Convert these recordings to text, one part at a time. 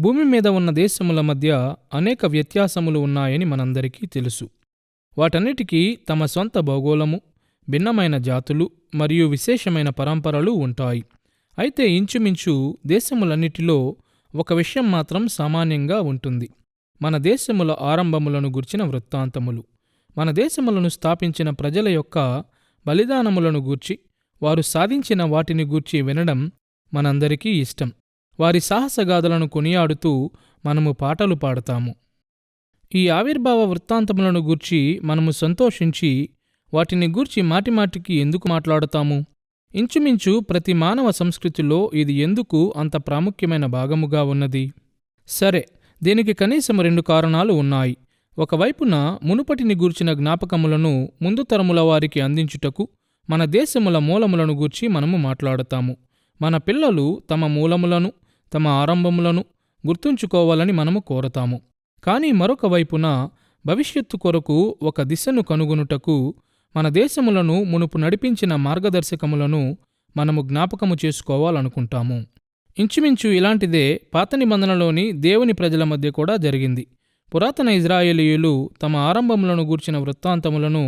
భూమి మీద ఉన్న దేశముల మధ్య అనేక వ్యత్యాసములు ఉన్నాయని మనందరికీ తెలుసు. వాటన్నిటికీ తమ సొంత భౌగోళము, భిన్నమైన జాతులు మరియు విశేషమైన పరంపరలు ఉంటాయి. అయితే ఇంచుమించు దేశములన్నిటిలో ఒక విషయం మాత్రం సామాన్యంగా ఉంటుంది: మన దేశముల ఆరంభములను గూర్చిన వృత్తాంతములు. మన దేశములను స్థాపించిన ప్రజల యొక్క బలిదానములను గూర్చి, వారు సాధించిన వాటిని గూర్చి వినడం మనందరికీ ఇష్టం. వారి సాహసగాథలను కొనియాడుతూ మనము పాటలు పాడతాము. ఈ ఆవిర్భావ వృత్తాంతములను గూర్చి మనము సంతోషించి వాటిని గూర్చి మాటిమాటికి ఎందుకు మాట్లాడుతాము? ఇంచుమించు ప్రతి మానవ సంస్కృతిలో ఇది ఎందుకు అంత ప్రాముఖ్యమైన భాగముగా ఉన్నది? సరే, దీనికి కనీసం 2 కారణాలు ఉన్నాయి. ఒకవైపున మునుపటిని గూర్చిన జ్ఞాపకములను ముందు తరముల వారికి అందించుటకు మన దేశముల మూలములను గూర్చి మనము మాట్లాడతాము. మన పిల్లలు తమ మూలములను, తమ ఆరంభములను గుర్తుంచుకోవాలని మనము కోరతాము. కానీ మరొక వైపున భవిష్యత్తు కొరకు ఒక దిశను కనుగొనుటకు మన దేశములను మునుపు నడిపించిన మార్గదర్శకములను మనము జ్ఞాపకము చేసుకోవాలనుకుంటాము. ఇంచుమించు ఇలాంటిదే పాత నిబంధనలోని దేవుని ప్రజల మధ్య కూడా జరిగింది. పురాతన ఇజ్రాయేలీయులు తమ ఆరంభములను గూర్చిన వృత్తాంతములను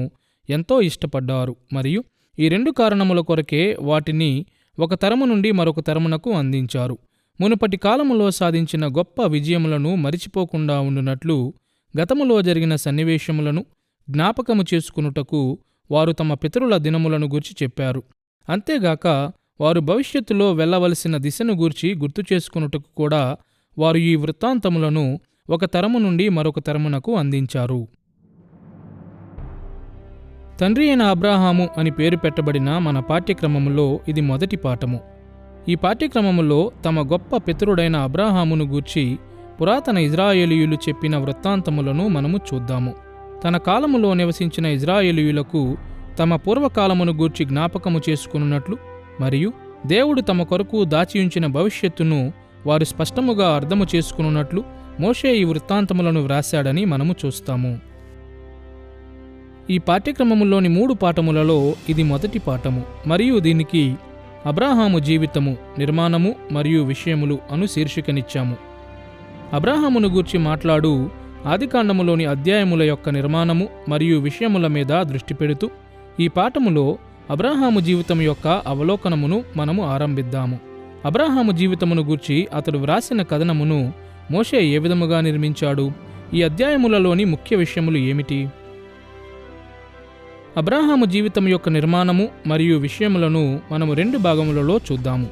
ఎంతో ఇష్టపడ్డారు మరియు ఈ 2 కారణముల కొరకే వాటిని ఒక తరము నుండి మరొక తరమునకు అందించారు. మునుపటి కాలములో సాధించిన గొప్ప విజయములను మరిచిపోకుండా ఉండునట్లు గతములో జరిగిన సన్నివేశములను జ్ఞాపకము చేసుకునుటకు వారు తమ పితరుల దినములను గూర్చి చెప్పారు. అంతేగాక వారు భవిష్యత్తులో వెళ్ళవలసిన దిశను గూర్చి గుర్తు చేసుకునుటకు కూడా వారు ఈ వృత్తాంతములను ఒక తరము నుండి మరొక తరమునకు అందించారు. తండ్రి అయిన అబ్రాహాము అని పేరు పెట్టబడిన మన పాఠ్యక్రమములో ఇది మొదటి పాఠము. ఈ పాఠ్యక్రమములో తమ గొప్ప పితరుడైన అబ్రాహామును గూర్చి పురాతన ఇజ్రాయేలీయులు చెప్పిన వృత్తాంతములను మనము చూద్దాము. తన కాలములో నివసించిన ఇజ్రాయేలీయులకు తమ పూర్వకాలమును గూర్చి జ్ఞాపకము చేసుకున్నట్లు మరియు దేవుడు తమ కొరకు దాచియుంచిన భవిష్యత్తును వారు స్పష్టముగా అర్థము చేసుకున్నట్లు మోషే ఈ వృత్తాంతములను వ్రాశాడని మనము చూస్తాము. ఈ పాఠ్యక్రమములోని 3 పాఠములలో ఇది మొదటి పాఠము మరియు దీనికి అబ్రాహాము జీవితము, నిర్మాణము మరియు విషయములు అను శీర్షికనిచ్చాము. అబ్రాహామును గూర్చి మాట్లాడు ఆదికాండములోని అధ్యాయముల యొక్క నిర్మాణము మరియు విషయముల మీద దృష్టి పెడుతూ ఈ పాఠములో అబ్రాహాము జీవితం యొక్క అవలోకనమును మనము ఆరంభిద్దాము. అబ్రాహాము జీవితమును గూర్చి అతడు వ్రాసిన కథనమును మోషే ఏ విధముగా నిర్మించాడు? ఈ అధ్యాయములలోని ముఖ్య విషయములు ఏమిటి? అబ్రాహాము జీవితం యొక్క నిర్మాణము మరియు విషయములను మనము 2 భాగములలో చూద్దాము.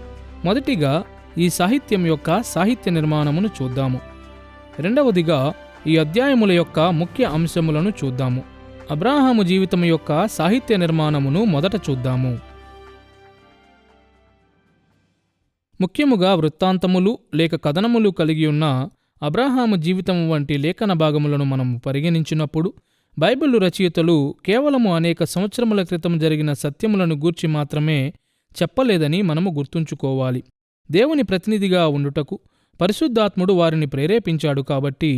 మొదటిగా ఈ సాహిత్యం యొక్క సాహిత్య నిర్మాణమును చూద్దాము. రెండవదిగా ఈ అధ్యాయముల యొక్క ముఖ్య అంశములను చూద్దాము. అబ్రాహాము జీవితం యొక్క సాహిత్య నిర్మాణమును మొదట చూద్దాము. ముఖ్యముగా వృత్తాంతములు లేక కథనములు కలిగి ఉన్న అబ్రాహాము జీవితము వంటి లేఖన భాగములను మనము పరిగణించినప్పుడు బైబిలు రచయితలు కేవలము అనేక సంవత్సరముల క్రితం జరిగిన సత్యములను గూర్చి మాత్రమే చెప్పలేదని మనము గుర్తుంచుకోవాలి. దేవుని ప్రతినిధిగా ఉండుటకు పరిశుద్ధాత్ముడు వారిని ప్రేరేపించాడు కాబట్టి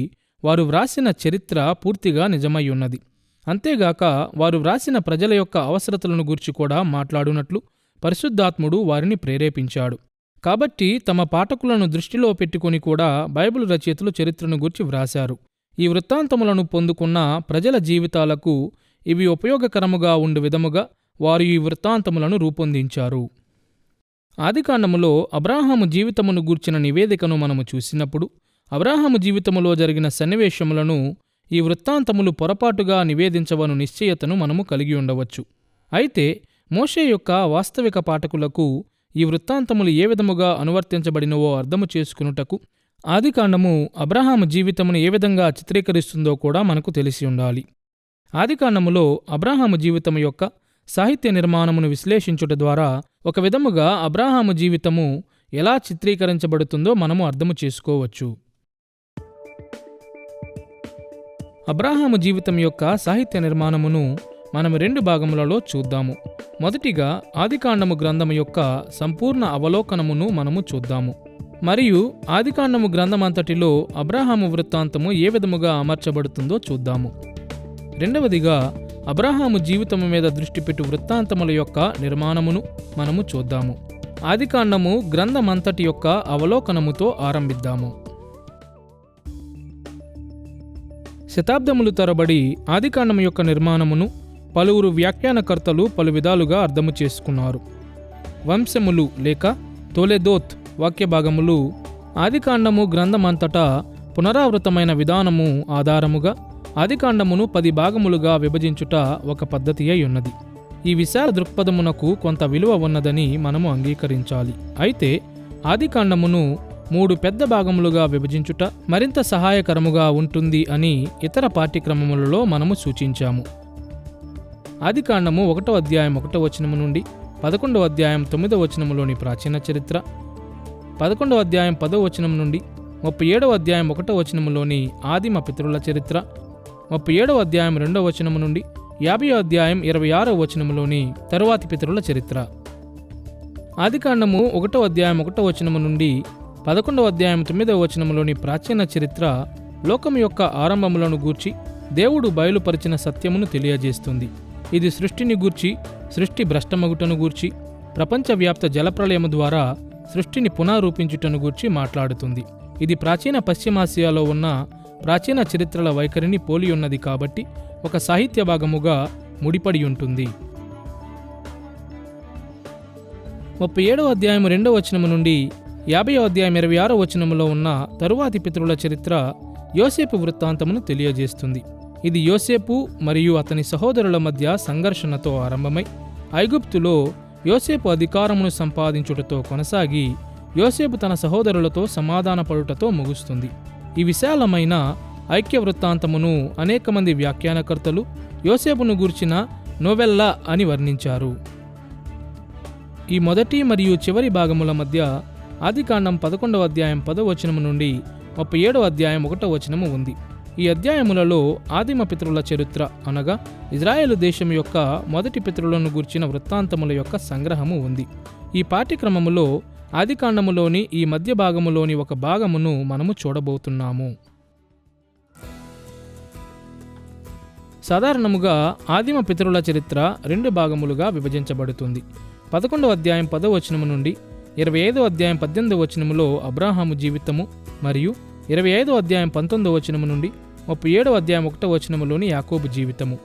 వారు వ్రాసిన చరిత్ర పూర్తిగా నిజమై ఉన్నది. అంతేగాక వారు వ్రాసిన ప్రజల యొక్క అవసరతలను గూర్చి కూడా మాట్లాడునట్లు పరిశుద్ధాత్ముడు వారిని ప్రేరేపించాడు. కాబట్టి తమ పాఠకులను దృష్టిలో పెట్టుకుని కూడా బైబిల్ రచయితలు చరిత్రను గూర్చి వ్రాశారు. ఈ వృత్తాంతములను పొందుకున్న ప్రజల జీవితాలకు ఇవి ఉపయోగకరముగా ఉండు విధముగా వారు ఈ వృత్తాంతములను రూపొందించారు. ఆదికాండములో అబ్రాహాము జీవితమును గూర్చిన నివేదికను మనము చూసినప్పుడు అబ్రాహాము జీవితములో జరిగిన సన్నివేశములను ఈ వృత్తాంతములు పొరపాటుగా నివేదించవను నిశ్చయతను మనము కలిగి ఉండవచ్చు. అయితే మోషే యొక్క వాస్తవిక పాఠకులకు ఈ వృత్తాంతములు ఏ విధముగా అనువర్తించబడినవో అర్థము చేసుకునుటకు ఆదికాండము అబ్రాహాము జీవితమును ఏ విధంగా చిత్రీకరిస్తుందో కూడా మనకు తెలిసి ఉండాలి. ఆదికాండములో అబ్రాహాము జీవితము యొక్క సాహిత్య నిర్మాణమును విశ్లేషించుట ద్వారా ఒక విధముగా అబ్రాహాము జీవితము ఎలా చిత్రీకరించబడుతుందో మనము అర్థము చేసుకోవచ్చు. అబ్రాహాము జీవితం యొక్క సాహిత్య నిర్మాణమును మనము 2 భాగములలో చూద్దాము. మొదటిగా ఆదికాండము గ్రంథము యొక్క సంపూర్ణ అవలోకనమును మనము చూద్దాము మరియు ఆదికాండము గ్రంథమంతటిలో అబ్రాహాము వృత్తాంతము ఏ విధముగా అమర్చబడుతుందో చూద్దాము. రెండవదిగా అబ్రాహాము జీవితము మీద దృష్టి పెట్టు వృత్తాంతముల యొక్క నిర్మాణమును మనము చూద్దాము. ఆదికాండము గ్రంథమంతటి యొక్క అవలోకనముతో ఆరంభిద్దాము. శతాబ్దములు తరబడి ఆదికాండము యొక్క నిర్మాణమును పలువురు వ్యాఖ్యానకర్తలు పలు విధాలుగా అర్థము చేసుకున్నారు. వంశములు లేక తొలెదోత్ వాక్య భాగములు ఆదికాండము గ్రంథమంతటా పునరావృతమైన విధానము ఆధారముగా ఆదికాండమును 10 భాగములుగా విభజించుట ఒక పద్ధతి అయి ఉన్నది. ఈ విశాల దృక్పథమునకు కొంత విలువ ఉన్నదని మనము అంగీకరించాలి. అయితే ఆదికాండమును 3 పెద్ద భాగములుగా విభజించుట మరింత సహాయకరముగా ఉంటుంది అని ఇతర పాఠ్యక్రమములలో మనము సూచించాము. ఆదికాండము 1వ అధ్యాయం 1వ వచనము నుండి 11వ అధ్యాయం 9వ వచనములోని ప్రాచీన చరిత్ర, 11వ అధ్యాయం 10వ వచనం నుండి 37వ అధ్యాయం 1వ వచనములోని ఆదిమ పితరుల చరిత్ర, 37వ అధ్యాయం 2వ వచనము నుండి 50వ అధ్యాయం 26వ వచనములోని తరువాతి పితరుల చరిత్ర. ఆదికాండము 1వ అధ్యాయం 1వ వచనము నుండి 11వ అధ్యాయం 9వ వచనములోని ప్రాచీన చరిత్ర లోకం యొక్క ఆరంభములను గూర్చి దేవుడు బయలుపరిచిన సత్యమును తెలియజేస్తుంది. ఇది సృష్టిని గూర్చి, సృష్టి భ్రష్టమగుటను గూర్చి, ప్రపంచవ్యాప్త జలప్రళయము ద్వారా సృష్టిని పునరూపించుటను గూర్చి మాట్లాడుతుంది. ఇది ప్రాచీన పశ్చిమాసియాలో ఉన్న ప్రాచీన చరిత్రల వైఖరిని పోలియున్నది కాబట్టి ఒక సాహిత్య భాగముగా ముడిపడి ఉంటుంది. 37వ అధ్యాయం 2వ వచనము నుండి 50వ అధ్యాయం 26వ వచనములో ఉన్న తరువాతి పితరుల చరిత్ర యోసేపు వృత్తాంతమును తెలియజేస్తుంది. ఇది యోసేపు మరియు అతని సహోదరుల మధ్య సంఘర్షణతో ఆరంభమై ఐగుప్తులో యోసేపు అధికారమును సంపాదించుటతో కొనసాగి యోసేపు తన సహోదరులతో సమాధానపడుటతో ముగుస్తుంది. ఈ విశాలమైన ఐక్య వృత్తాంతమును అనేక మంది వ్యాఖ్యానకర్తలు యోసేపును గూర్చిన నోవెల్లా అని వర్ణించారు. ఈ మొదటి మరియు చివరి భాగముల మధ్య ఆదికాండం 11వ అధ్యాయం 10వ వచనము నుండి 37వ అధ్యాయం 1వ వచనము ఉంది. ఈ అధ్యాయములలో ఆదిమ పితరుల చరిత్ర అనగా ఇజ్రాయేలు దేశం యొక్క మొదటి పితరులను గూర్చిన వృత్తాంతముల యొక్క సంగ్రహము ఉంది. ఈ పాఠ్యక్రమములో ఆదికాండములోని ఈ మధ్య భాగములోని ఒక భాగమును మనము చూడబోతున్నాము. సాధారణముగా ఆదిమ పితరుల చరిత్ర 2 భాగములుగా విభజించబడుతుంది. 11వ అధ్యాయం 10వ వచనము నుండి 25వ అధ్యాయం 18వ వచనములో అబ్రాహాము జీవితము మరియు 25వ అధ్యాయం 19వ వచనము నుండి 37వ అధ్యాయం 1వ వచనములోని యాకోబు జీవితము.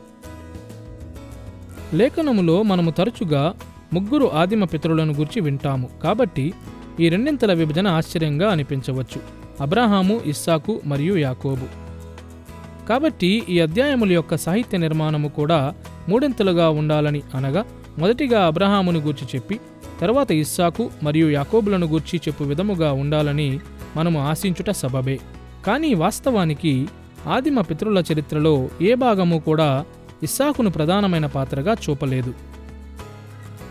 లేఖనములో మనము తరచుగా 3 ఆదిమ పితరులను గురించి వింటాము కాబట్టి ఈ రెండింతల విభజన ఆశ్చర్యంగా అనిపించవచ్చు: అబ్రాహాము, ఇస్సాకు మరియు యాకోబు. కాబట్టి ఈ అధ్యాయముల యొక్క సాహిత్య నిర్మాణము కూడా మూడింతలుగా ఉండాలని, అనగా మొదటిగా అబ్రాహామును గూర్చి చెప్పి తర్వాత ఇస్సాకు మరియు యాకోబులను గూర్చి చెప్పు విధముగా ఉండాలని మనము ఆశించుట సబబే. కానీ వాస్తవానికి ఆదిమ పితరుల చరిత్రలో ఏ భాగము కూడా ఇస్సాకును ప్రధానమైన పాత్రగా చూపలేదు.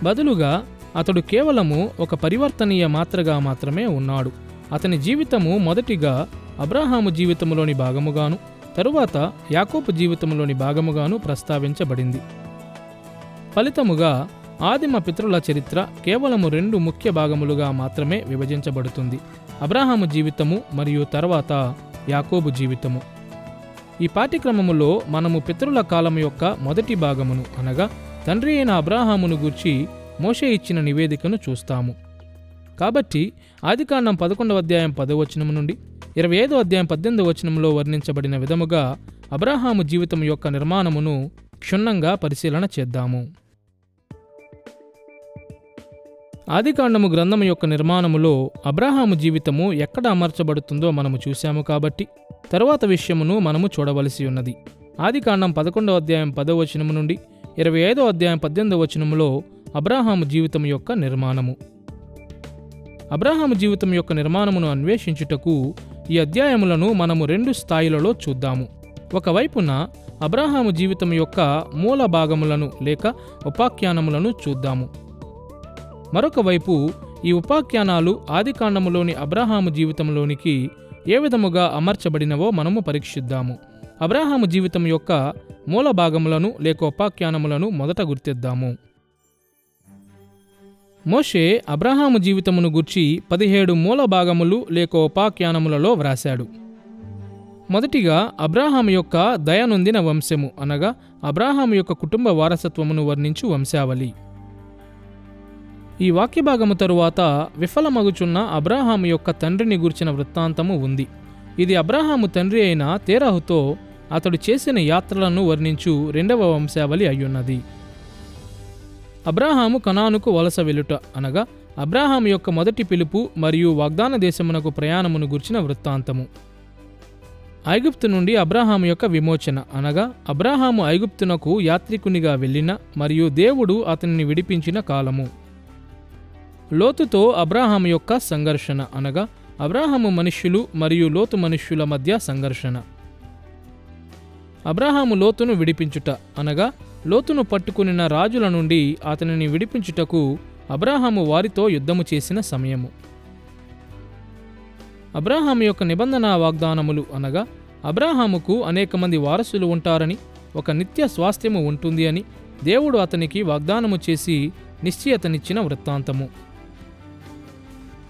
బదులుగా అతడు కేవలము ఒక పరివర్తనీయ మాత్రగా మాత్రమే ఉన్నాడు. అతని జీవితము మొదటిగా అబ్రాహాము జీవితములోని భాగముగాను తరువాత యాకోబు జీవితములోని భాగముగాను ప్రస్తావించబడింది. ఫలితముగా ఆదిమ పితరుల చరిత్ర కేవలము 2 ముఖ్య భాగములుగా మాత్రమే విభజించబడుతుంది: అబ్రాహాము జీవితము మరియు తర్వాత యాకోబు జీవితము. ఈ పాఠ్యక్రమములో మనము పితరుల కాలము యొక్క మొదటి భాగమును, అనగా తండ్రి అయిన అబ్రాహామును గూర్చి మోషే ఇచ్చిన నివేదికను చూస్తాము. కాబట్టి ఆదికాండం 11వ అధ్యాయం 10వ వచనము నుండి 25వ అధ్యాయం 18వ వచనములో వర్ణించబడిన విధముగా అబ్రాహాము జీవితం యొక్క నిర్మాణమును క్షుణ్ణంగా పరిశీలన చేద్దాము. ఆదికాండము గ్రంథము యొక్క నిర్మాణములో అబ్రాహాము జీవితము ఎక్కడ అమర్చబడుతుందో మనము చూశాము కాబట్టి తరువాత విషయమును మనము చూడవలసి ఉన్నది. ఆదికాండం 11వ అధ్యాయం 10వ వచనము నుండి 25వ అధ్యాయం 18వ వచనములో అబ్రాహాము జీవితం యొక్క నిర్మాణము. అబ్రాహాము జీవితం యొక్క నిర్మాణమును అన్వేషించుటకు ఈ అధ్యాయములను మనము 2 స్థాయిలలో చూద్దాము. ఒకవైపున అబ్రాహాము జీవితం యొక్క మూల భాగములను లేక ఉపాఖ్యానములను చూద్దాము. మరొక వైపు ఈ ఉపాఖ్యానాలు ఆదికాండములోని అబ్రాహాము జీవితంలోనికి ఏ విధముగా అమర్చబడినవో మనము పరీక్షిద్దాము. అబ్రాహాము జీవితం యొక్క మూల భాగములను లేక ఉపాఖ్యానములను మొదట గుర్తిద్దాము. మోషే అబ్రాహాము జీవితమును గూర్చి 17 మూల భాగములు లేక ఉపాఖ్యానములలో వ్రాశాడు. మొదటిగా అబ్రాహాము యొక్క దయనొందిన వంశము, అనగా అబ్రాహాము యొక్క కుటుంబ వారసత్వమును వర్ణించు వంశావళి. ఈ వాక్యభాగము తరువాత విఫలమగుచున్న అబ్రాహాము యొక్క తండ్రిని గూర్చిన వృత్తాంతము ఉంది. ఇది అబ్రాహాము తండ్రి అయిన తేరహుతో అతడు చేసిన యాత్రలను వర్ణించు 2వ వంశావళి అయ్యున్నది. అబ్రాహాము కనానుకు వలస వెలుట అనగా అబ్రాహాము యొక్క మొదటి పిలుపు మరియు వాగ్దాన దేశమునకు ప్రయాణమును గుర్చిన వృత్తాంతము. ఐగుప్తు నుండి అబ్రాహాము యొక్క విమోచన అనగా అబ్రాహాము ఐగుప్తునకు యాత్రికునిగా వెళ్ళిన మరియు దేవుడు అతనిని విడిపించిన కాలము. లోతుతో అబ్రాహాము యొక్క సంఘర్షణ అనగా అబ్రాహాము మనుష్యులు మరియు లోతు మనుష్యుల మధ్య సంఘర్షణ. అబ్రాహాము లోతును విడిపించుట అనగా లోతును పట్టుకునిన రాజుల నుండి అతనిని విడిపించుటకు అబ్రాహాము వారితో యుద్ధము చేసిన సమయము. అబ్రాహాము యొక్క నిబంధన వాగ్దానములు అనగా అబ్రాహాముకు అనేక మంది వారసులు ఉంటారని, ఒక నిత్య స్వాస్థ్యము ఉంటుంది అని దేవుడు అతనికి వాగ్దానము చేసి నిశ్చయతనిచ్చిన వృత్తాంతము.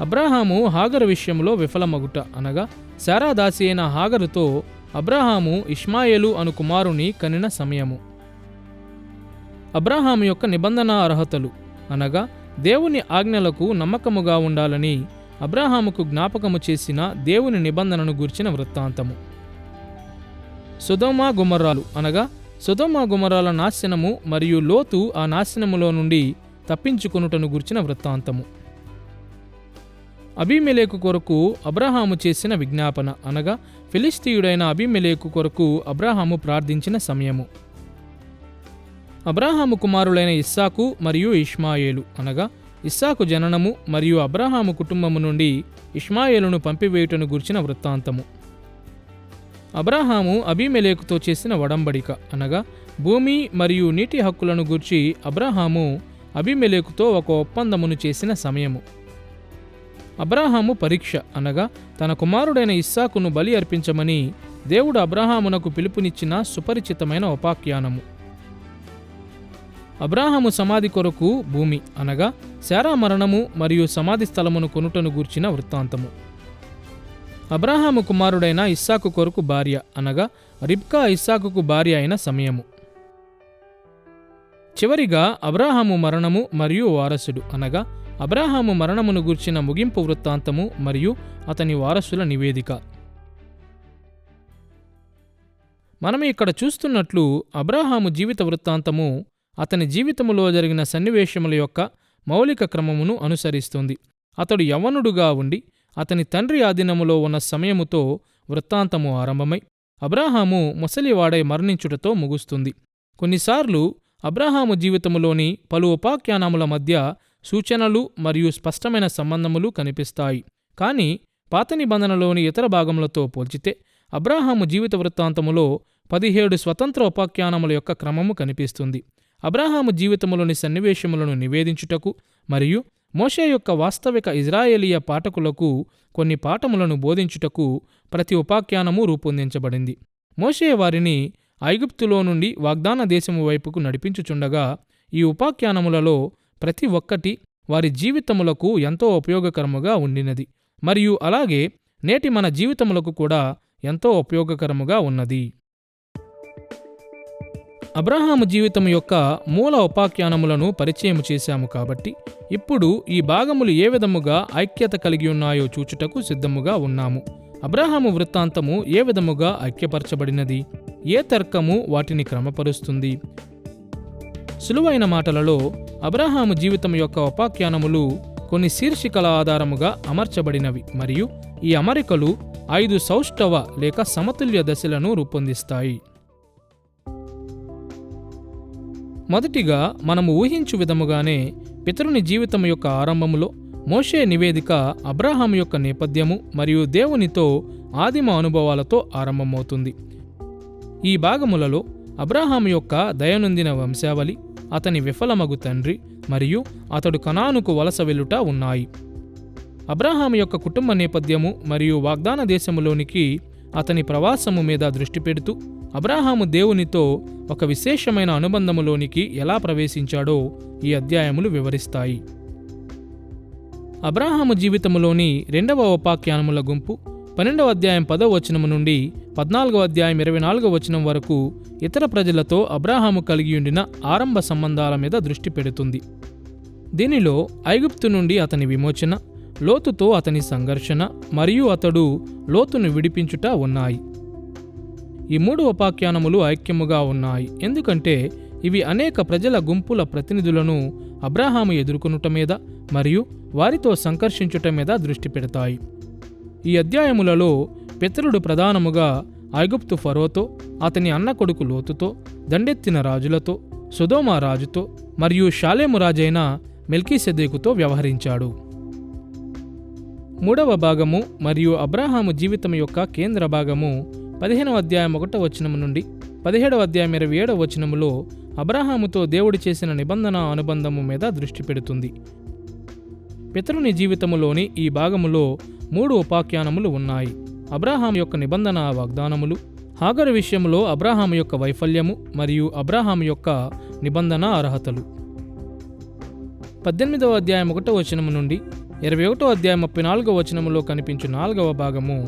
అబ్రాహాము హాగరు విషయంలో విఫలమగుట అనగా శారా దాసి అయిన హాగరుతో అబ్రాహాము ఇష్మాయేలు అను కుమారుని కనిన సమయము. అబ్రాహాము యొక్క నిబంధన అర్హతలు అనగా దేవుని ఆజ్ఞలకు నమ్మకముగా ఉండాలని అబ్రాహాముకు జ్ఞాపకము చేసిన దేవుని నిబంధనను గూర్చిన వృత్తాంతము. సొదొమ గొమొర్రాలు అనగా సొదొమ గొమొర్రాల నాశనము మరియు లోతు ఆ నాశనములో నుండి తప్పించుకొనుటను గూర్చిన వృత్తాంతము. అబీమెలెకు కొరకు అబ్రాహాము చేసిన విజ్ఞాపన అనగా ఫిలిష్తీయుడైన అబీమెలెకు కొరకు అబ్రాహాము ప్రార్థించిన సమయము. అబ్రాహాము కుమారులైన ఇస్సాకు మరియు ఇష్మాయేలు అనగా ఇస్సాకు జననము మరియు అబ్రాహాము కుటుంబము నుండి ఇష్మాయేలును పంపివేయుటను గూర్చిన వృత్తాంతము. అబ్రాహాము అబీమెలెకుతో చేసిన వడంబడిక అనగా భూమి మరియు నీటి హక్కులను గూర్చి అబ్రాహాము అబీమెలెకుతో ఒక ఒప్పందమును చేసిన సమయము. అబ్రాహాము పరీక్ష అనగా తన కుమారుడైన ఇస్సాకును బలి అర్పించమని దేవుడు అబ్రాహామునకు పిలుపునిచ్చిన సుపరిచితమైన ఉపాఖ్యానము. అబ్రాహాము సమాధి కొరకు భూమి అనగా శారా మరణము మరియు సమాధి స్థలమును కొనుటను గూర్చిన వృత్తాంతము. అబ్రాహాము కుమారుడైన ఇస్సాకు కొరకు భార్య అనగా రిబ్కా ఇస్సాకుకు భార్య అయిన సమయము. చివరిగా అబ్రాహాము మరణము మరియు వారసుడు అనగా అబ్రాహాము మరణమును గూర్చిన ముగింపు వృత్తాంతము మరియు అతని వారసుల నివేదిక. మనం ఇక్కడ చూస్తున్నట్లు అబ్రాహాము జీవిత వృత్తాంతము అతని జీవితములో జరిగిన సన్నివేశముల యొక్క మౌలిక క్రమమును అనుసరిస్తుంది. అతడు యవ్వనుడుగా ఉండి అతని తండ్రి ఆధీనములో ఉన్న సమయముతో వృత్తాంతము ఆరంభమై అబ్రాహాము ముసలివాడై మరణించుటతో ముగుస్తుంది. కొన్నిసార్లు అబ్రాహాము జీవితములోని పలు ఉపాఖ్యానముల మధ్య సూచనలు మరియు స్పష్టమైన సంబంధములు కనిపిస్తాయి. కానీ పాత నిబంధనలోని ఇతర భాగములతో పోల్చితే అబ్రాహాము జీవిత వృత్తాంతములో 17 స్వతంత్ర ఉపాఖ్యానముల యొక్క క్రమము కనిపిస్తుంది. అబ్రాహాము జీవితములోని సన్నివేశములను నివేదించుటకు మరియు మోషే యొక్క వాస్తవిక ఇజ్రాయేలీయ పాఠకులకు కొన్ని పాఠములను బోధించుటకు ప్రతి ఉపాఖ్యానము రూపొందించబడింది. మోషే వారిని ఐగుప్తులో నుండి వాగ్దాన దేశము వైపుకు నడిపించుచుండగా ఈ ఉపాఖ్యానములలో ప్రతి ఒక్కటి వారి జీవితములకు ఎంతో ఉపయోగకరముగా ఉండినది మరియు అలాగే నేటి మన జీవితములకు కూడా ఎంతో ఉపయోగకరముగా ఉన్నది. అబ్రాహాము జీవితం యొక్క మూల ఉపాఖ్యానములను పరిచయం చేశాము కాబట్టి ఇప్పుడు ఈ భాగములు ఏ విధముగా ఐక్యత కలిగి ఉన్నాయో చూచుటకు సిద్ధముగా ఉన్నాము. అబ్రాహాము వృత్తాంతము ఏ విధముగా ఐక్యపరచబడినది, ఏ తర్కము వాటిని క్రమపరుస్తుంది. సులువైన మాటలలో అబ్రాహాము జీవితం యొక్క ఉపాఖ్యానములు కొన్ని శీర్షికల ఆధారముగా అమర్చబడినవి మరియు ఈ అమరికలు 5 సౌష్ఠవ లేక సమతుల్య దశలను రూపొందిస్తాయి. మొదటిగా మనము ఊహించు విధముగానే పితరుని జీవితం యొక్క ఆరంభములో మోషే నివేదిక అబ్రాహాము యొక్క నేపథ్యము మరియు దేవునితో ఆదిమ అనుభవాలతో ఆరంభమవుతుంది. ఈ భాగములలో అబ్రాహాము యొక్క దయనొందిన వంశావళి, అతని విఫలమగు తండ్రి మరియు అతడు కనానుకు వలస వెలుట ఉన్నాయి. అబ్రాహాము యొక్క కుటుంబ నేపథ్యము మరియు వాగ్దాన దేశములోనికి అతని ప్రవాసము మీద దృష్టి పెడుతూ అబ్రాహాము దేవునితో ఒక విశేషమైన అనుబంధములోనికి ఎలా ప్రవేశించాడో ఈ అధ్యాయములు వివరిస్తాయి. అబ్రాహాము జీవితములోని 2వ ఉపాఖ్యానముల గుంపు 12వ అధ్యాయం 10వ వచనము నుండి 14వ అధ్యాయం 24వ వచనం వరకు ఇతర ప్రజలతో అబ్రాహాము కలిగియుండిన ఆరంభ సంబంధాల మీద దృష్టి పెడుతుంది. దీనిలో ఐగుప్తు నుండి అతని విమోచన, లోతుతో అతని సంఘర్షణ మరియు అతడు లోతును విడిపించుట ఉన్నాయి. ఈ 3 ఉపాఖ్యానములు ఐక్యముగా ఉన్నాయి, ఎందుకంటే ఇవి అనేక ప్రజల గుంపుల ప్రతినిధులను అబ్రాహాము ఎదుర్కొనుట మీద మరియు వారితో సంకర్షించుట మీద దృష్టి పెడతాయి. ఈ అధ్యాయములలో పితరుడు ప్రధానముగా ఐగుప్తు ఫరోతో, అతని అన్న కొడుకు లోతుతో, దండెత్తిన రాజులతో, సొదొమ రాజుతో మరియు షాలేము రాజైన మెల్కీసెదెకుతో వ్యవహరించాడు. 3వ భాగము మరియు అబ్రాహాము జీవితం యొక్క కేంద్ర భాగము 15వ అధ్యాయం 1వ వచనము నుండి 17వ అధ్యాయం 27వ వచనములో అబ్రాహాముతో దేవుడు చేసిన నిబంధన అనుబంధము మీద దృష్టి పెడుతుంది. పితరుని జీవితములోని ఈ భాగములో 3 ఉపాఖ్యానములు ఉన్నాయి. అబ్రాహాము యొక్క నిబంధన వాగ్దానములు, హాగరు విషయంలో అబ్రాహాము యొక్క వైఫల్యము మరియు అబ్రాహాము యొక్క నిబంధన అర్హతలు. 18వ అధ్యాయం 1వ వచనము నుండి 21వ అధ్యాయం 34వ వచనములో కనిపించు 4వ భాగము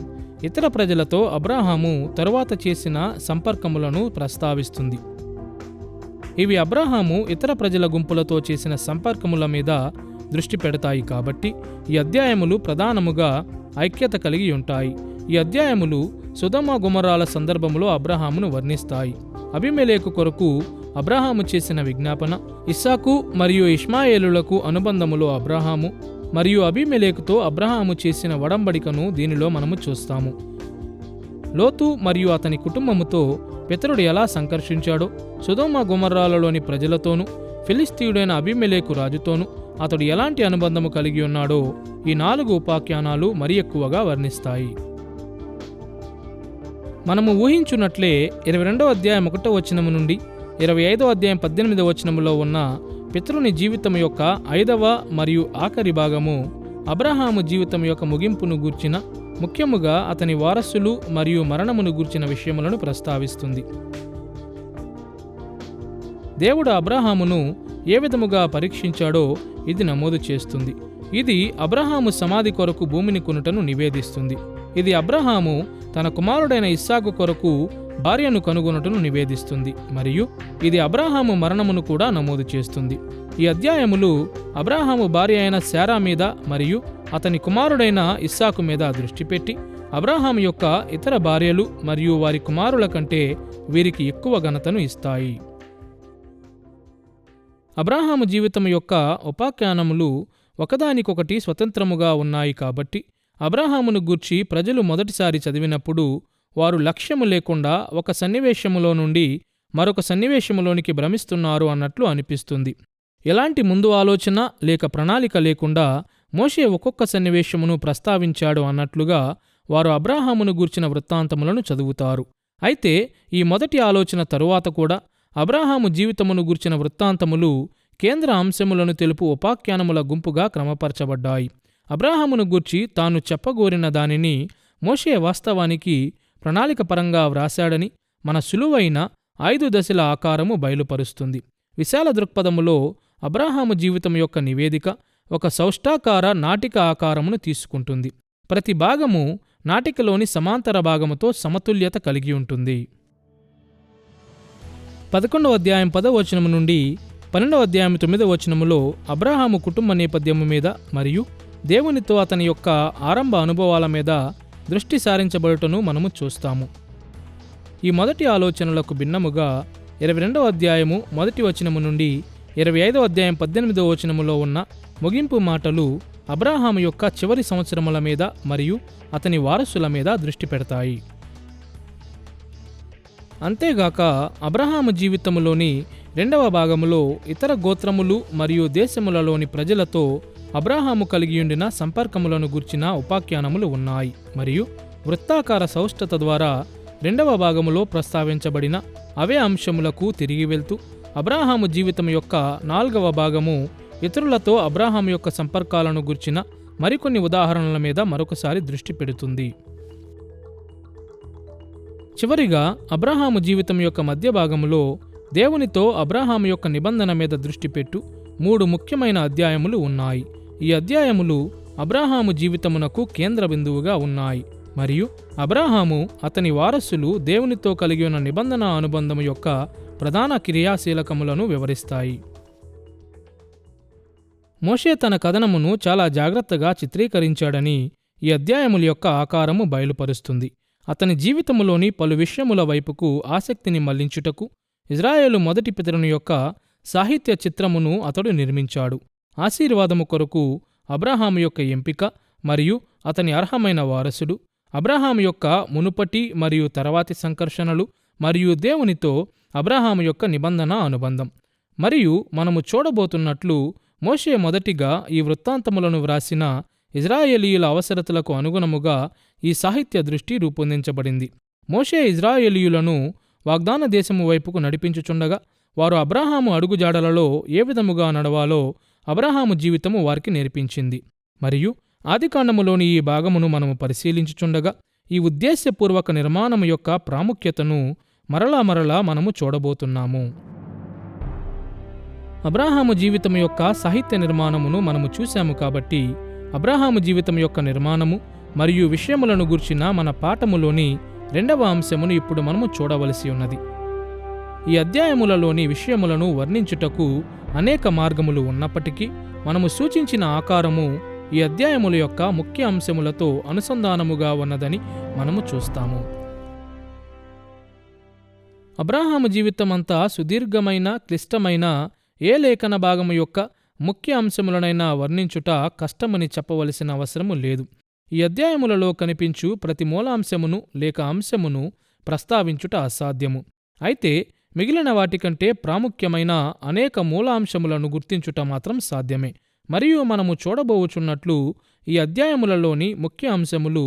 ఇతర ప్రజలతో అబ్రాహాము తరువాత చేసిన సంపర్కములను ప్రస్తావిస్తుంది. ఇవి అబ్రాహాము ఇతర ప్రజల గుంపులతో చేసిన సంపర్కముల మీద దృష్టి పెడతాయి కాబట్టి ఈ అధ్యాయములు ప్రధానముగా ఐక్యత కలిగి ఉంటాయి. ఈ అధ్యాయములు సొదొమ గొమొర్రాల సందర్భములో అబ్రాహామును వర్ణిస్తాయి. అబీమెలెకు కొరకు అబ్రాహాము చేసిన విజ్ఞాపన, ఇస్సాకు మరియు ఇష్మాయేలులకు అనుబంధములో అబ్రాహాము మరియు అబీమెలెకుతో అబ్రాహాము చేసిన వడంబడికను దీనిలో మనము చూస్తాము. లోతు మరియు అతని కుటుంబముతో పితరుడు ఎలా సంకర్షించాడో, సొదొమ గొమొర్రాలలోని ప్రజలతోనూ, ఫిలిస్తీయుడైన అబీమెలెకు రాజుతోనూ అతడు ఎలాంటి అనుబంధము కలిగి ఉన్నాడో ఈ 4 ఉపాఖ్యానాలు మరి ఎక్కువగా వర్ణిస్తాయి. మనము ఊహించున్నట్లే 22వ అధ్యాయం 1వ వచనము నుండి 25వ అధ్యాయం 18వ వచనములో ఉన్న పితరుని జీవితం యొక్క 5వ మరియు ఆఖరి భాగము అబ్రాహాము జీవితం యొక్క ముగింపును గూర్చిన, ముఖ్యముగా అతని వారసులు మరియు మరణమును గూర్చిన విషయములను ప్రస్తావిస్తుంది. దేవుడు అబ్రాహామును ఏ విధముగా పరీక్షించాడో ఇది నమోదు చేస్తుంది. ఇది అబ్రాహాము సమాధి కొరకు భూమిని కొనుటను నివేదిస్తుంది. ఇది అబ్రాహాము తన కుమారుడైన ఇస్సాకు కొరకు భార్యను కనుగొనుటను నివేదిస్తుంది మరియు ఇది అబ్రాహాము మరణమును కూడా నమోదు చేస్తుంది. ఈ అధ్యాయములు అబ్రాహాము భార్య అయిన శారా మీద మరియు అతని కుమారుడైన ఇస్సాకు మీద దృష్టి పెట్టి అబ్రాహాము యొక్క ఇతర భార్యలు మరియు వారి కుమారుల కంటే వీరికి ఎక్కువ ఘనతను ఇస్తాయి. అబ్రాహాము జీవితం యొక్క ఉపాఖ్యానములు ఒకదానికొకటి స్వతంత్రముగా ఉన్నాయి కాబట్టి అబ్రాహామును గూర్చి ప్రజలు మొదటిసారి చదివినప్పుడు వారు లక్ష్యము లేకుండా ఒక సన్నివేశములో నుండి మరొక సన్నివేశములోనికి భ్రమిస్తున్నారు అన్నట్లు అనిపిస్తుంది. ఎలాంటి ముందు ఆలోచన లేక ప్రణాళిక లేకుండా మోషే ఒక్కొక్క సన్నివేశమును ప్రస్తావించాడు అన్నట్లుగా వారు అబ్రాహామును గూర్చిన వృత్తాంతములను చదువుతారు. అయితే ఈ మొదటి ఆలోచన తరువాత కూడా అబ్రాహాము జీవితమును గూర్చిన వృత్తాంతములు కేంద్ర అంశములను తెలుపు ఉపాఖ్యానముల గుంపుగా క్రమపరచబడ్డాయి. అబ్రాహామును గూర్చి తాను చెప్పగోరిన దానిని మోషే వాస్తవానికి ప్రణాళికపరంగా వ్రాశాడని మన సులువైన 5 దశల ఆకారము బయలుపరుస్తుంది. విశాల దృక్పథములో అబ్రాహాము జీవితం యొక్క నివేదిక ఒక సౌష్టాకార నాటిక ఆకారమును తీసుకుంటుంది. ప్రతి భాగము నాటికలోని సమాంతర భాగముతో సమతుల్యత కలిగి ఉంటుంది. 11వ అధ్యాయం 10వ వచనము నుండి 12వ అధ్యాయం 9వ వచనములో అబ్రాహాము కుటుంబ నేపథ్యము మీద మరియు దేవునితో అతని యొక్క ఆరంభ అనుభవాల మీద దృష్టి సారించబడుటను మనము చూస్తాము. ఈ మొదటి ఆలోచనలకు భిన్నముగా 22వ అధ్యాయము 1వ వచనము నుండి 25వ అధ్యాయం 18వ వచనములో ఉన్న ముగింపు మాటలు అబ్రాహాము యొక్క చివరి సంవత్సరముల మీద మరియు అతని వారసుల మీద దృష్టి పెడతాయి. అంతేగాక అబ్రాహాము జీవితములోని 2వ భాగములో ఇతర గోత్రములు మరియు దేశములలోని ప్రజలతో అబ్రాహాము కలిగియుండిన సంపర్కములను గూర్చిన ఉపాఖ్యానములు ఉన్నాయి మరియు వృత్తాకార సౌష్టత ద్వారా 2వ భాగములో ప్రస్తావించబడిన అవే అంశములకు తిరిగి వెళ్తూ అబ్రాహాము జీవితం యొక్క 4వ భాగము ఇతరులతో అబ్రాహాము యొక్క సంపర్కాలను గూర్చిన మరికొన్ని ఉదాహరణల మీద మరొకసారి దృష్టి పెడుతుంది. చివరిగా అబ్రాహాము జీవితం యొక్క మధ్య భాగములో దేవునితో అబ్రాహాము యొక్క నిబంధన మీద దృష్టి పెట్టు 3 ముఖ్యమైన అధ్యాయములు ఉన్నాయి. ఈ అధ్యాయములు అబ్రాహాము జీవితమునకు కేంద్ర బిందువుగా ఉన్నాయి మరియు అబ్రాహాము అతని వారసులు దేవునితో కలిగి ఉన్న నిబంధన అనుబంధము యొక్క ప్రధాన క్రియాశీలకములను వివరిస్తాయి. మోషే తన కథనమును చాలా జాగ్రత్తగా చిత్రీకరించాడని ఈ అధ్యాయముల యొక్క ఆకారము బయలుపరుస్తుంది. అతని జీవితములోని పలు విషయముల వైపుకు ఆసక్తిని మళ్లించుటకు ఇజ్రాయేలు మొదటి పితరుని యొక్క సాహిత్య చిత్రమును అతడు నిర్మించాడు. ఆశీర్వాదము కొరకు అబ్రాహాము యొక్క ఎంపిక మరియు అతని అర్హమైన వారసుడు, అబ్రాహాము యొక్క మునుపటి మరియు తర్వాతి సంకర్షణలు మరియు దేవునితో అబ్రాహాము యొక్క నిబంధన అనుబంధం. మరియు మనము చూడబోతున్నట్లు మోషే మొదటిగా ఈ వృత్తాంతములను వ్రాసిన ఇజ్రాయేలీయుల అవసరతలకు అనుగుణముగా ఈ సాహిత్య దృష్టి రూపొందించబడింది. మోషే ఇజ్రాయేలీయులను వాగ్దాన దేశము వైపుకు నడిపించుచుండగా వారు అబ్రాహాము అడుగుజాడలలో ఏ విధముగా నడవాలో అబ్రాహాము జీవితము వారికి నేర్పించింది. మరియు ఆదికాండములోని ఈ భాగమును మనము పరిశీలించుచుండగా ఈ ఉద్దేశ్యపూర్వక నిర్మాణము యొక్క ప్రాముఖ్యతను మరలా మనము చూడబోతున్నాము. అబ్రాహాము జీవితం యొక్క సాహిత్య నిర్మాణమును మనము చూశాము కాబట్టి అబ్రాహాము జీవితం యొక్క నిర్మాణము మరియు విషయములను గూర్చిన మన పాఠములోని రెండవ అంశమును ఇప్పుడు మనము చూడవలసి ఉన్నది. ఈ అధ్యాయములలోని విషయములను వర్ణించుటకు అనేక మార్గములు ఉన్నప్పటికీ మనము సూచించిన ఆకారము ఈ అధ్యాయముల యొక్క ముఖ్య అంశములతో అనుసంధానముగా ఉన్నదని మనము చూస్తాము. అబ్రాహాము జీవితమంతా సుదీర్ఘమైన క్లిష్టమైన ఏ లేఖన భాగము యొక్క ముఖ్య అంశములనైనా వర్ణించుట కష్టమని చెప్పవలసిన అవసరము లేదు. ఈ అధ్యాయములలో కనిపించు ప్రతి మూలాంశమును లేక అంశమును ప్రస్తావించుట అసాధ్యము. అయితే మిగిలిన వాటికంటే ప్రాముఖ్యమైన అనేక మూలాంశములను గుర్తించుట మాత్రం సాధ్యమే. మరియు మనము చూడబోవుచున్నట్లు ఈ అధ్యాయములలోని ముఖ్య అంశములు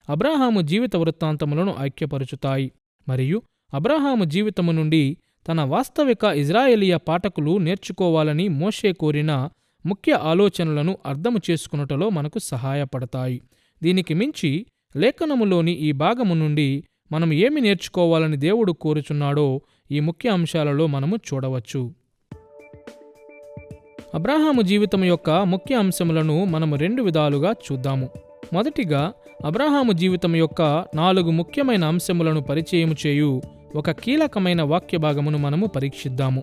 అబ్రాహాము జీవిత వృత్తాంతములను ఐక్యపరుచుతాయి మరియు అబ్రాహాము జీవితము నుండి తన వాస్తవిక ఇజ్రాయేలీయ పాఠకులు నేర్చుకోవాలని మోషే కోరిన ముఖ్య ఆలోచనలను అర్థము చేసుకునుటలో మనకు సహాయపడతాయి. దీనికి మించి లేఖనములోని ఈ భాగము నుండి మనం ఏమి నేర్చుకోవాలని దేవుడు కోరుచున్నాడో ఈ ముఖ్య అంశాలలో మనము చూడవచ్చు. అబ్రాహాము జీవితం యొక్క ముఖ్య అంశములను మనము రెండు విధాలుగా చూద్దాము. మొదటిగా అబ్రాహాము జీవితం యొక్క 4 ముఖ్యమైన అంశములను పరిచయము చేయు ఒక కీలకమైన వాక్య భాగమును మనము పరీక్షిద్దాము.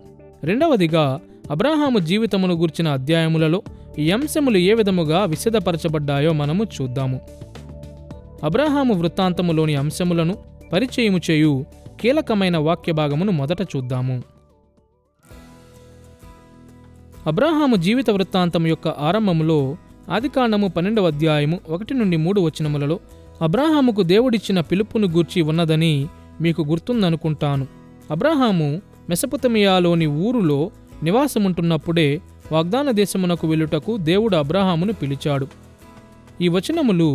రెండవదిగా అబ్రాహాము జీవితమును గూర్చిన అధ్యాయములలో ఈ అంశములు ఏ విధముగా విశదపరచబడ్డాయో మనము చూద్దాము. అబ్రాహాము వృత్తాంతములోని అంశములను పరిచయము చేయు కీలకమైన వాక్య భాగమును మొదట చూద్దాము. అబ్రాహాము జీవిత వృత్తాంతం యొక్క ఆరంభములో ఆదికాండము 12వ అధ్యాయము 1-3 వచనములలో అబ్రాహాముకు దేవుడిచ్చిన పిలుపును గూర్చి ఉన్నదని మీకు గుర్తుందనుకుంటాను. అబ్రాహాము మెసొపొతమియాలోని ఊరులో నివాసముంటున్నప్పుడే వాగ్దాన దేశమునకు వెళ్ళుటకు దేవుడు అబ్రాహామును పిలిచాడు. ఈ వచనములు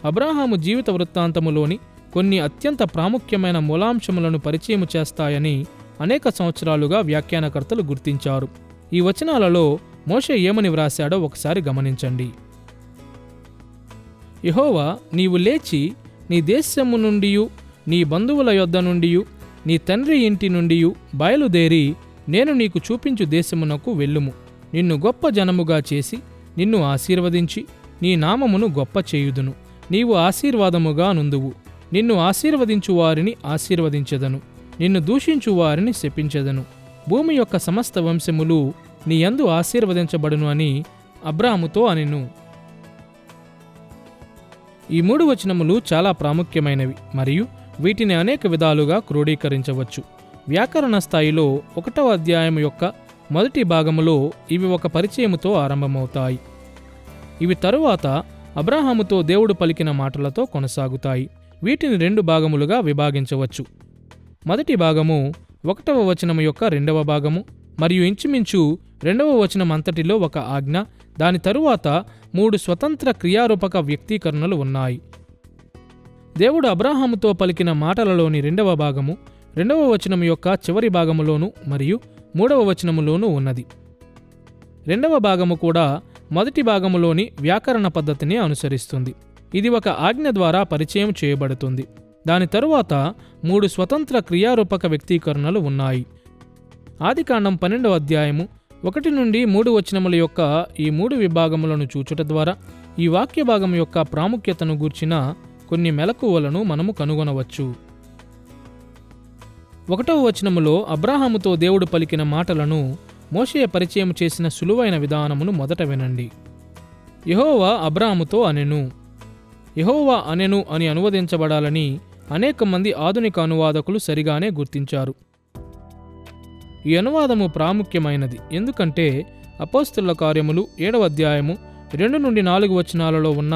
అబ్రాహాము జీవిత వృత్తాంతములోని కొన్ని అత్యంత ప్రాముఖ్యమైన మూలాంశములను పరిచయము చేస్తాయని అనేక సంవత్సరాలుగా వ్యాఖ్యానకర్తలు గుర్తించారు. ఈ వచనాలలో మోషే ఏమని వ్రాశాడో ఒకసారి గమనించండి. యెహోవా, నీవు లేచి నీ దేశము నుండియు నీ బంధువుల యొద్ద నుండియు నీ తండ్రి ఇంటి నుండియు బయలుదేరి నేను నీకు చూపించు దేశమునకు వెళ్ళుము. నిన్ను గొప్ప జనముగా చేసి నిన్ను ఆశీర్వదించి నీ నామమును గొప్ప చేయుదును. నీవు ఆశీర్వాదముగా నుందువు. నిన్ను ఆశీర్వదించు వారిని ఆశీర్వదించెదను, నిన్ను దూషించు వారిని శపించెదను. భూమి యొక్క సమస్త వంశములు నీ యందు ఆశీర్వదించబడును అని అబ్రాహాముతో అనెను. ఈ 3 వచనములు చాలా ప్రాముఖ్యమైనవి మరియు వీటిని అనేక విధాలుగా క్రోడీకరించవచ్చు. వ్యాకరణ స్థాయిలో 1వ అధ్యాయము యొక్క మొదటి భాగములో ఇవి ఒక పరిచయముతో ఆరంభమవుతాయి. ఇవి తరువాత అబ్రాహాముతో దేవుడు పలికిన మాటలతో కొనసాగుతాయి. వీటిని 2 భాగములుగా విభాగించవచ్చు. మొదటి భాగము 1వ వచనము యొక్క 2వ భాగము మరియు ఇంచుమించు 2వ వచనం అంతటిలో ఒక ఆజ్ఞ, దాని తరువాత 3 స్వతంత్ర క్రియారూపక వ్యక్తీకరణలు ఉన్నాయి. దేవుడు అబ్రాహాముతో పలికిన మాటలలోని 2వ భాగము 2వ వచనము యొక్క చివరి భాగములోను మరియు 3వ వచనములోనూ ఉన్నది. 2వ భాగము కూడా మొదటి భాగములోని వ్యాకరణ పద్ధతిని అనుసరిస్తుంది. ఇది ఒక ఆజ్ఞ ద్వారా పరిచయం చేయబడుతుంది. దాని తరువాత 3 స్వతంత్ర క్రియారూపక వ్యక్తీకరణలు ఉన్నాయి. ఆదికాండం 12వ అధ్యాయము 1-3 వచనముల యొక్క ఈ 3 విభాగములను చూచుట ద్వారా ఈ వాక్య భాగం యొక్క ప్రాముఖ్యతను గూర్చిన కొన్ని మెలకువలను మనము కనుగొనవచ్చు. 1వ వచనములో అబ్రాహాముతో దేవుడు పలికిన మాటలను మోషే పరిచయం చేసిన సులువైన విధానమును మొదట వినండి. యెహోవా అబ్రాహాముతో అనెను. యెహోవా అనెను అని అనువదించబడాలని అనేక మంది ఆధునిక అనువాదకులు సరిగానే గుర్తించారు. ఈ అనువాదము ప్రాముఖ్యమైనది ఎందుకంటే అపోస్తలుల కార్యములు 7వ అధ్యాయము 2 నుండి 4 వచనాలలో ఉన్న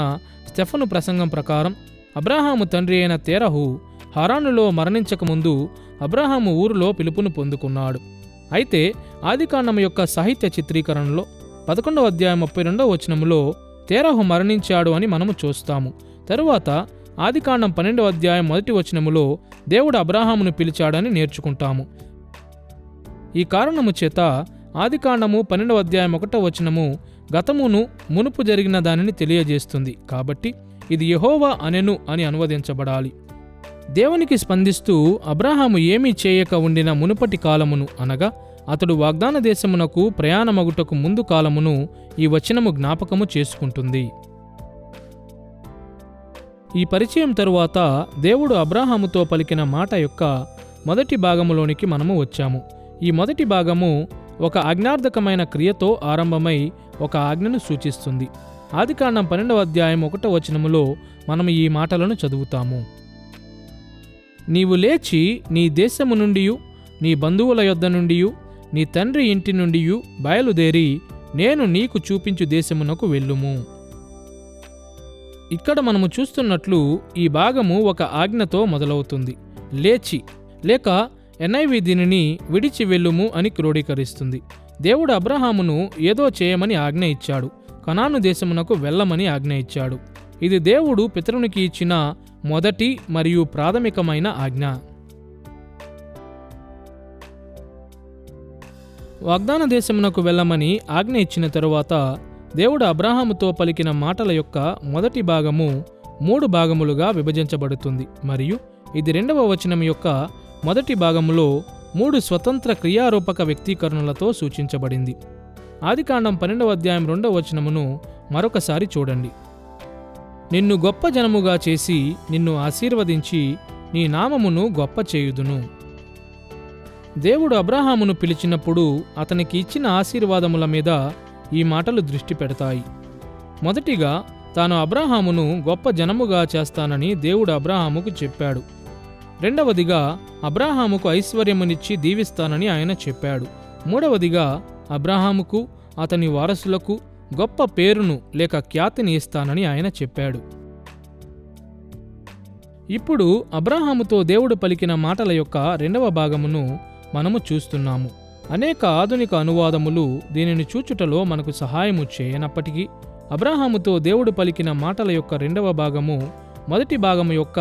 స్టెఫను ప్రసంగం ప్రకారం అబ్రాహాము తండ్రి అయిన తేరహు హారానులో మరణించకముందు అబ్రాహాము ఊరిలో పిలుపును పొందుకున్నాడు. అయితే ఆదికాండము యొక్క సాహిత్య చిత్రీకరణలో 11వ అధ్యాయం 32వ వచనములో తేరహు మరణించాడు అని మనము చూస్తాము. తరువాత ఆదికాండం 12వ అధ్యాయం 1వ వచనములో దేవుడు అబ్రాహామును పిలిచాడని నేర్చుకుంటాము. ఈ కారణము చేత ఆదికాండము 12వ అధ్యాయం 1వ వచనము గతమును మునుపు జరిగిన దానిని తెలియజేస్తుంది. కాబట్టి ఇది యెహోవా అనెను అని అనువదించబడాలి. దేవునికి స్పందిస్తూ అబ్రాహాము ఏమీ చేయక ఉండిన మునుపటి కాలమును అనగా అతడు వాగ్దాన దేశమునకు ప్రయాణమగుటకు ముందు కాలమును ఈ వచనము జ్ఞాపకము చేసుకుంటుంది. ఈ పరిచయం తరువాత దేవుడు అబ్రాహాముతో పలికిన మాట యొక్క మొదటి భాగములోనికి మనము వచ్చాము. ఈ మొదటి భాగము ఒక ఆజ్ఞార్థకమైన క్రియతో ఆరంభమై ఒక ఆజ్ఞను సూచిస్తుంది. ఆదికాండం 12వ అధ్యాయం 1వ వచనములో మనము ఈ మాటలను చదువుతాము. నీవు లేచి నీ దేశము నుండియు నీ బంధువుల యొద్ద నుండియు నీ తండ్రి ఇంటి నుండియు బయలుదేరి నేను నీకు చూపించు దేశమునకు వెళ్ళుము. ఇక్కడ మనము చూస్తున్నట్లు ఈ భాగము ఒక ఆజ్ఞతో మొదలవుతుంది. లేచి లేక NIV దీనిని విడిచి వెళ్ళుము అని క్రోడీకరిస్తుంది. దేవుడు అబ్రహామును ఏదో చేయమని ఆజ్ఞ ఇచ్చాడు. కనాను దేశమునకు వెళ్ళమని ఆజ్ఞ ఇచ్చాడు. ఇది దేవుడు పితరునికి ఇచ్చిన మొదటి మరియు ప్రాథమికమైన ఆజ్ఞ. వాగ్దాన దేశమునకు వెళ్ళమని ఆజ్ఞ ఇచ్చిన తరువాత దేవుడు అబ్రాహాముతో పలికిన మాటల యొక్క మొదటి భాగము 3 భాగములుగా విభజించబడుతుంది మరియు ఇది 2వ వచనం యొక్క మొదటి భాగములో 3 స్వతంత్ర క్రియారూపక వ్యక్తీకరణలతో సూచించబడింది. ఆదికాండం 12వ అధ్యాయం 2వ వచనమును మరొకసారి చూడండి. నిన్ను గొప్ప జనముగా చేసి నిన్ను ఆశీర్వదించి నీ నామమును గొప్ప చేయుదును. దేవుడు అబ్రాహామును పిలిచినప్పుడు అతనికి ఇచ్చిన ఆశీర్వాదముల మీద ఈ మాటలు దృష్టి పెడతాయి. మొదటిగా తాను అబ్రాహామును గొప్ప జనముగా చేస్తానని దేవుడు అబ్రాహాముకు చెప్పాడు. రెండవదిగా అబ్రాహాముకు ఐశ్వర్యమునిచ్చి దీవిస్తానని ఆయన చెప్పాడు. మూడవదిగా అబ్రాహాముకు అతని వారసులకు గొప్ప పేరును లేక ఖ్యాతిని ఇస్తానని ఆయన చెప్పాడు. ఇప్పుడు అబ్రాహాముతో దేవుడు పలికిన మాటల యొక్క 2వ భాగమును మనము చూస్తున్నాము. అనేక ఆధునిక అనువాదములు దీనిని చూచుటలో మనకు సహాయము చేయనప్పటికీ అబ్రాహాముతో దేవుడు పలికిన మాటల యొక్క 2వ భాగము మొదటి భాగము యొక్క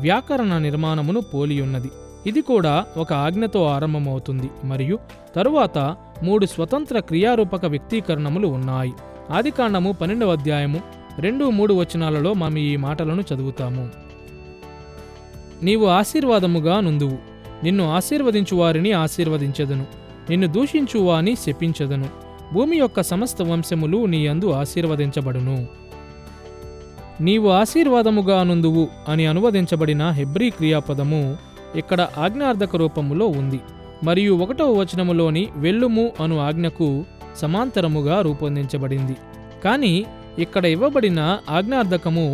వ్యాకరణ నిర్మాణమును పోలియున్నది. ఇది కూడా ఒక ఆజ్ఞతో ఆరంభమవుతుంది మరియు తరువాత 3 స్వతంత్ర క్రియారూపక వ్యక్తీకరణములు ఉన్నాయి. ఆదికాండము 12వ అధ్యాయము 2-3 వచనాలలో మనం ఈ మాటలను చదువుతాము. నీవు ఆశీర్వాదముగా నుందువు, నిన్ను ఆశీర్వదించు వారిని ఆశీర్వదించెదను, నిన్ను దూషించు వాని శపించెదను, భూమి యొక్క సమస్త వంశములు నీ యందు ఆశీర్వదించబడును. నీవు ఆశీర్వాదముగా నుందువు అని అనువదించబడిన హెబ్రీ క్రియాపదము ఇక్కడ ఆజ్ఞార్థక రూపములో ఉంది మరియు 1వ వచనములోని వెళ్ళుము అను ఆజ్ఞకు సమాంతరముగా రూపొందించబడింది. కానీ ఇక్కడ ఇవ్వబడిన ఆజ్ఞార్థకము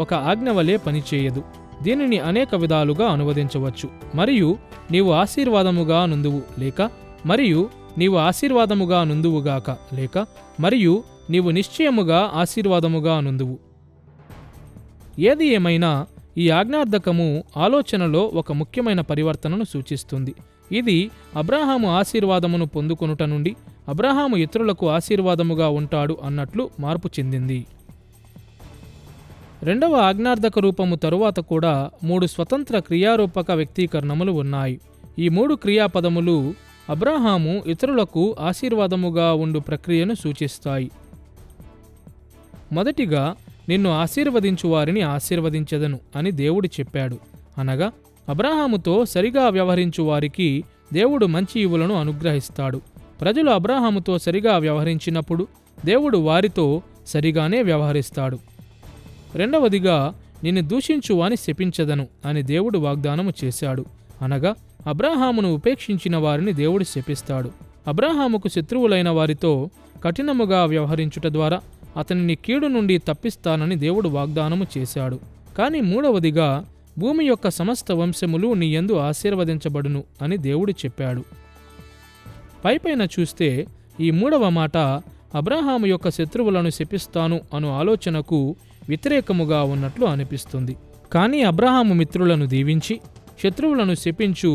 ఒక ఆజ్ఞ వలె పనిచేయదు. దీనిని అనేక విధాలుగా అనువదించవచ్చు. మరియు నీవు ఆశీర్వాదముగా నుందువు లేక మరియు నీవు ఆశీర్వాదముగా నుందువుగాక లేక మరియు నీవు నిశ్చయముగా ఆశీర్వాదముగా నుందువు. ఏది ఏమైనా ఈ ఆజ్ఞార్థకము ఆలోచనలో ఒక ముఖ్యమైన పరివర్తనను సూచిస్తుంది. ఇది అబ్రాహాము ఆశీర్వాదమును పొందుకొనుట నుండి అబ్రాహాము ఇతరులకు ఆశీర్వాదముగా ఉంటాడు అన్నట్లు మార్పు చెందింది. 2వ ఆజ్ఞార్థక రూపము తరువాత కూడా 3 స్వతంత్ర క్రియారూపక వ్యక్తీకరణములు ఉన్నాయి. ఈ 3 క్రియాపదములు అబ్రాహాము ఇతరులకు ఆశీర్వాదముగా ఉండు ప్రక్రియను సూచిస్తాయి. మొదటిగా నిన్ను ఆశీర్వదించు వారిని ఆశీర్వదించెదను అని దేవుడు చెప్పాడు. అనగా అబ్రాహాముతో సరిగా వ్యవహరించు వారికి దేవుడు మంచి ఈవులను అనుగ్రహిస్తాడు. ప్రజలు అబ్రాహాముతో సరిగా వ్యవహరించినప్పుడు దేవుడు వారితో సరిగానే వ్యవహరిస్తాడు. రెండవదిగా నిన్ను దూషించు వాని శపించెదను అని దేవుడు వాగ్దానము చేశాడు. అనగా అబ్రాహామును ఉపేక్షించిన వారిని దేవుడు శపిస్తాడు. అబ్రాహాముకు శత్రువులైన వారితో కఠినముగా వ్యవహరించుట ద్వారా అతనిని కీడు నుండి తప్పిస్తానని దేవుడు వాగ్దానము చేశాడు. కానీ మూడవదిగా భూమి యొక్క సమస్త వంశములు నీ యందు ఆశీర్వదించబడును అని దేవుడు చెప్పాడు. పైపైన చూస్తే ఈ మూడవ మాట అబ్రాహాము యొక్క శత్రువులను శపిస్తాను అను ఆలోచనకు వ్యతిరేకముగా ఉన్నట్లు అనిపిస్తుంది. కానీ అబ్రాహాము మిత్రులను దీవించి శత్రువులను శపించు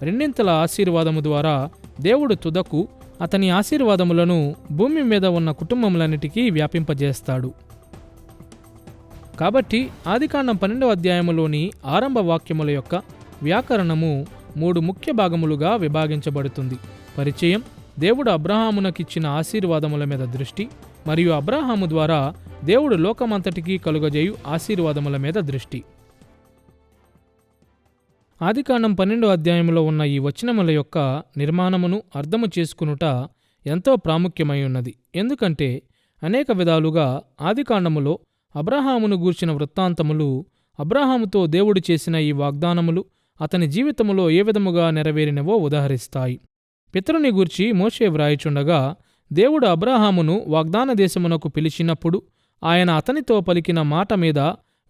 రెండింతల ఆశీర్వాదము ద్వారా దేవుడు తుదకు అతని ఆశీర్వాదములను భూమి మీద ఉన్న కుటుంబములన్నిటికీ వ్యాపింపజేస్తాడు. కాబట్టి ఆదికాండం 12వ అధ్యాయములోని ఆరంభ వాక్యముల యొక్క వ్యాకరణము 3 ముఖ్య భాగములుగా విభాగించబడుతుంది. పరిచయం, దేవుడు అబ్రాహామునకిచ్చిన ఆశీర్వాదముల మీద దృష్టి, మరియు అబ్రాహాము ద్వారా దేవుడు లోకమంతటికీ కలుగజేయు ఆశీర్వాదముల మీద దృష్టి. ఆదికాండం 12వ అధ్యాయంలో ఉన్న ఈ వచనముల యొక్క నిర్మాణమును అర్థము చేసుకునుట ఎంతో ప్రాముఖ్యమై ఉన్నది. ఎందుకంటే అనేక విధాలుగా ఆదికాండములో అబ్రాహామును గూర్చిన వృత్తాంతములు, అబ్రాహాముతో దేవుడు చేసిన ఈ వాగ్దానములు అతని జీవితములో ఏ విధముగా నెరవేరినవో ఉదాహరిస్తాయి. పితరుని గూర్చి మోషే వ్రాయిచుండగా దేవుడు అబ్రాహామును వాగ్దాన దేశమునకు పిలిచినప్పుడు ఆయన అతనితో పలికిన మాట మీద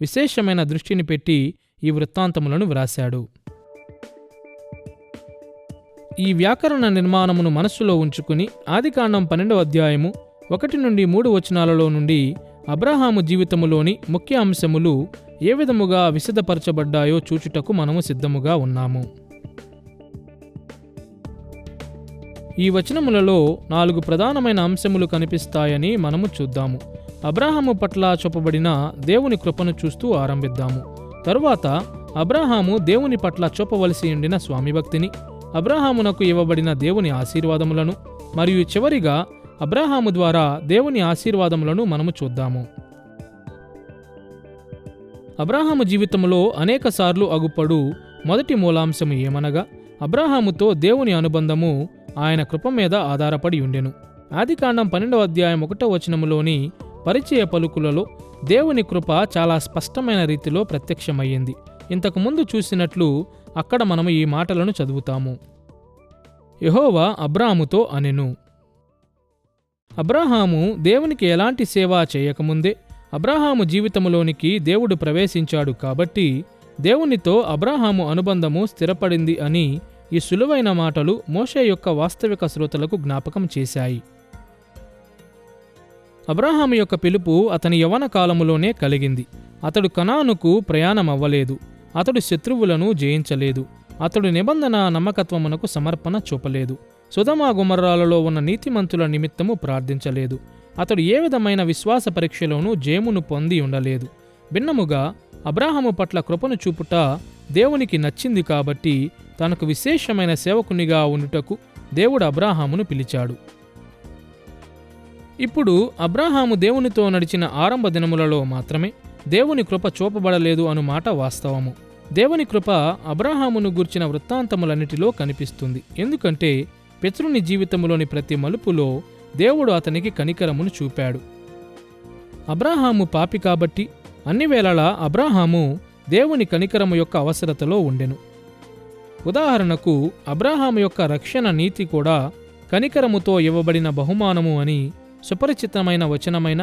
విశేషమైన దృష్టిని పెట్టి ఈ వృత్తాంతములను వ్రాశాడు. ఈ వ్యాకరణ నిర్మాణమును మనస్సులో ఉంచుకుని ఆదికాండం 12వ అధ్యాయము 1 నుండి 3 వచనాలలో నుండి అబ్రాహాము జీవితములోని ముఖ్య అంశములు ఏ విధముగా విశదపరచబడ్డాయో చూచుటకు మనము సిద్ధముగా ఉన్నాము. ఈ వచనములలో 4 ప్రధానమైన అంశములు కనిపిస్తాయని మనము చూద్దాము. అబ్రాహాము పట్ల చూపబడిన దేవుని కృపను చూస్తూ ఆరంభిద్దాము. తరువాత అబ్రాహాము దేవుని పట్ల చూపవలసి ఉండిన స్వామిభక్తిని, అబ్రాహామునకు ఇవ్వబడిన దేవుని ఆశీర్వాదములను, మరియు చివరిగా అబ్రాహాము ద్వారా దేవుని ఆశీర్వాదములను మనము చూద్దాము. అబ్రాహాము జీవితంలో అనేకసార్లు అగుపడు మొదటి మూలాంశము ఏమనగా అబ్రాహాముతో దేవుని అనుబంధము ఆయన కృప మీద ఆధారపడి ఉండెను. ఆదికాండం 12వ అధ్యాయం 1వ వచనములోని పరిచయ పలుకులలో దేవుని కృప చాలా స్పష్టమైన రీతిలో ప్రత్యక్షమయ్యింది. ఇంతకుముందు చూసినట్లు అక్కడ మనము ఈ మాటలను చదువుతాము. యెహోవా అబ్రాహాముతో అనెను. అబ్రాహాము దేవునికి ఎలాంటి సేవ చేయకముందే అబ్రాహాము జీవితములోనికి దేవుడు ప్రవేశించాడు. కాబట్టి దేవునితో అబ్రాహాము అనుబంధము స్థిరపడింది అని ఈ సులువైన మాటలు మోషే యొక్క వాస్తవిక శ్రోతలకు జ్ఞాపకం చేశాయి. అబ్రాహాము యొక్క పిలుపు అతని యవ్వన కాలములోనే కలిగింది. అతడు కనానుకు ప్రయాణమవ్వలేదు. అతడు శత్రువులను జయించలేదు. అతడు నిబంధన నమ్మకత్వమునకు సమర్పణ చూపలేదు. సొదొమ గొమొర్రాలలో ఉన్న నీతిమంతుల నిమిత్తము ప్రార్థించలేదు. అతడు ఏ విధమైన విశ్వాస పరీక్షలోనూ జయమును పొంది ఉండలేదు. భిన్నముగా అబ్రాహాము పట్ల కృపను చూపుట దేవునికి నచ్చింది. కాబట్టి తనకు విశేషమైన సేవకునిగా ఉండుటకు దేవుడు అబ్రాహామును పిలిచాడు. ఇప్పుడు అబ్రాహాము దేవునితో నడిచిన ఆరంభ దినములలో మాత్రమే దేవుని కృప చూపబడలేదు అను మాట వాస్తవము. దేవుని కృప అబ్రాహామును గూర్చిన వృత్తాంతములన్నిటిలో కనిపిస్తుంది. ఎందుకంటే పితరుని జీవితములోని ప్రతి మలుపులో దేవుడు అతనికి కనికరమును చూపాడు. అబ్రాహాము పాపి కాబట్టి అన్ని వేళలా అబ్రాహాము దేవుని కనికరము యొక్క అవసరతలో ఉండెను. ఉదాహరణకు అబ్రాహాము యొక్క రక్షణ నీతి కూడా కనికరముతో ఇవ్వబడిన బహుమానము అని సుపరిచితమైన వచనమైన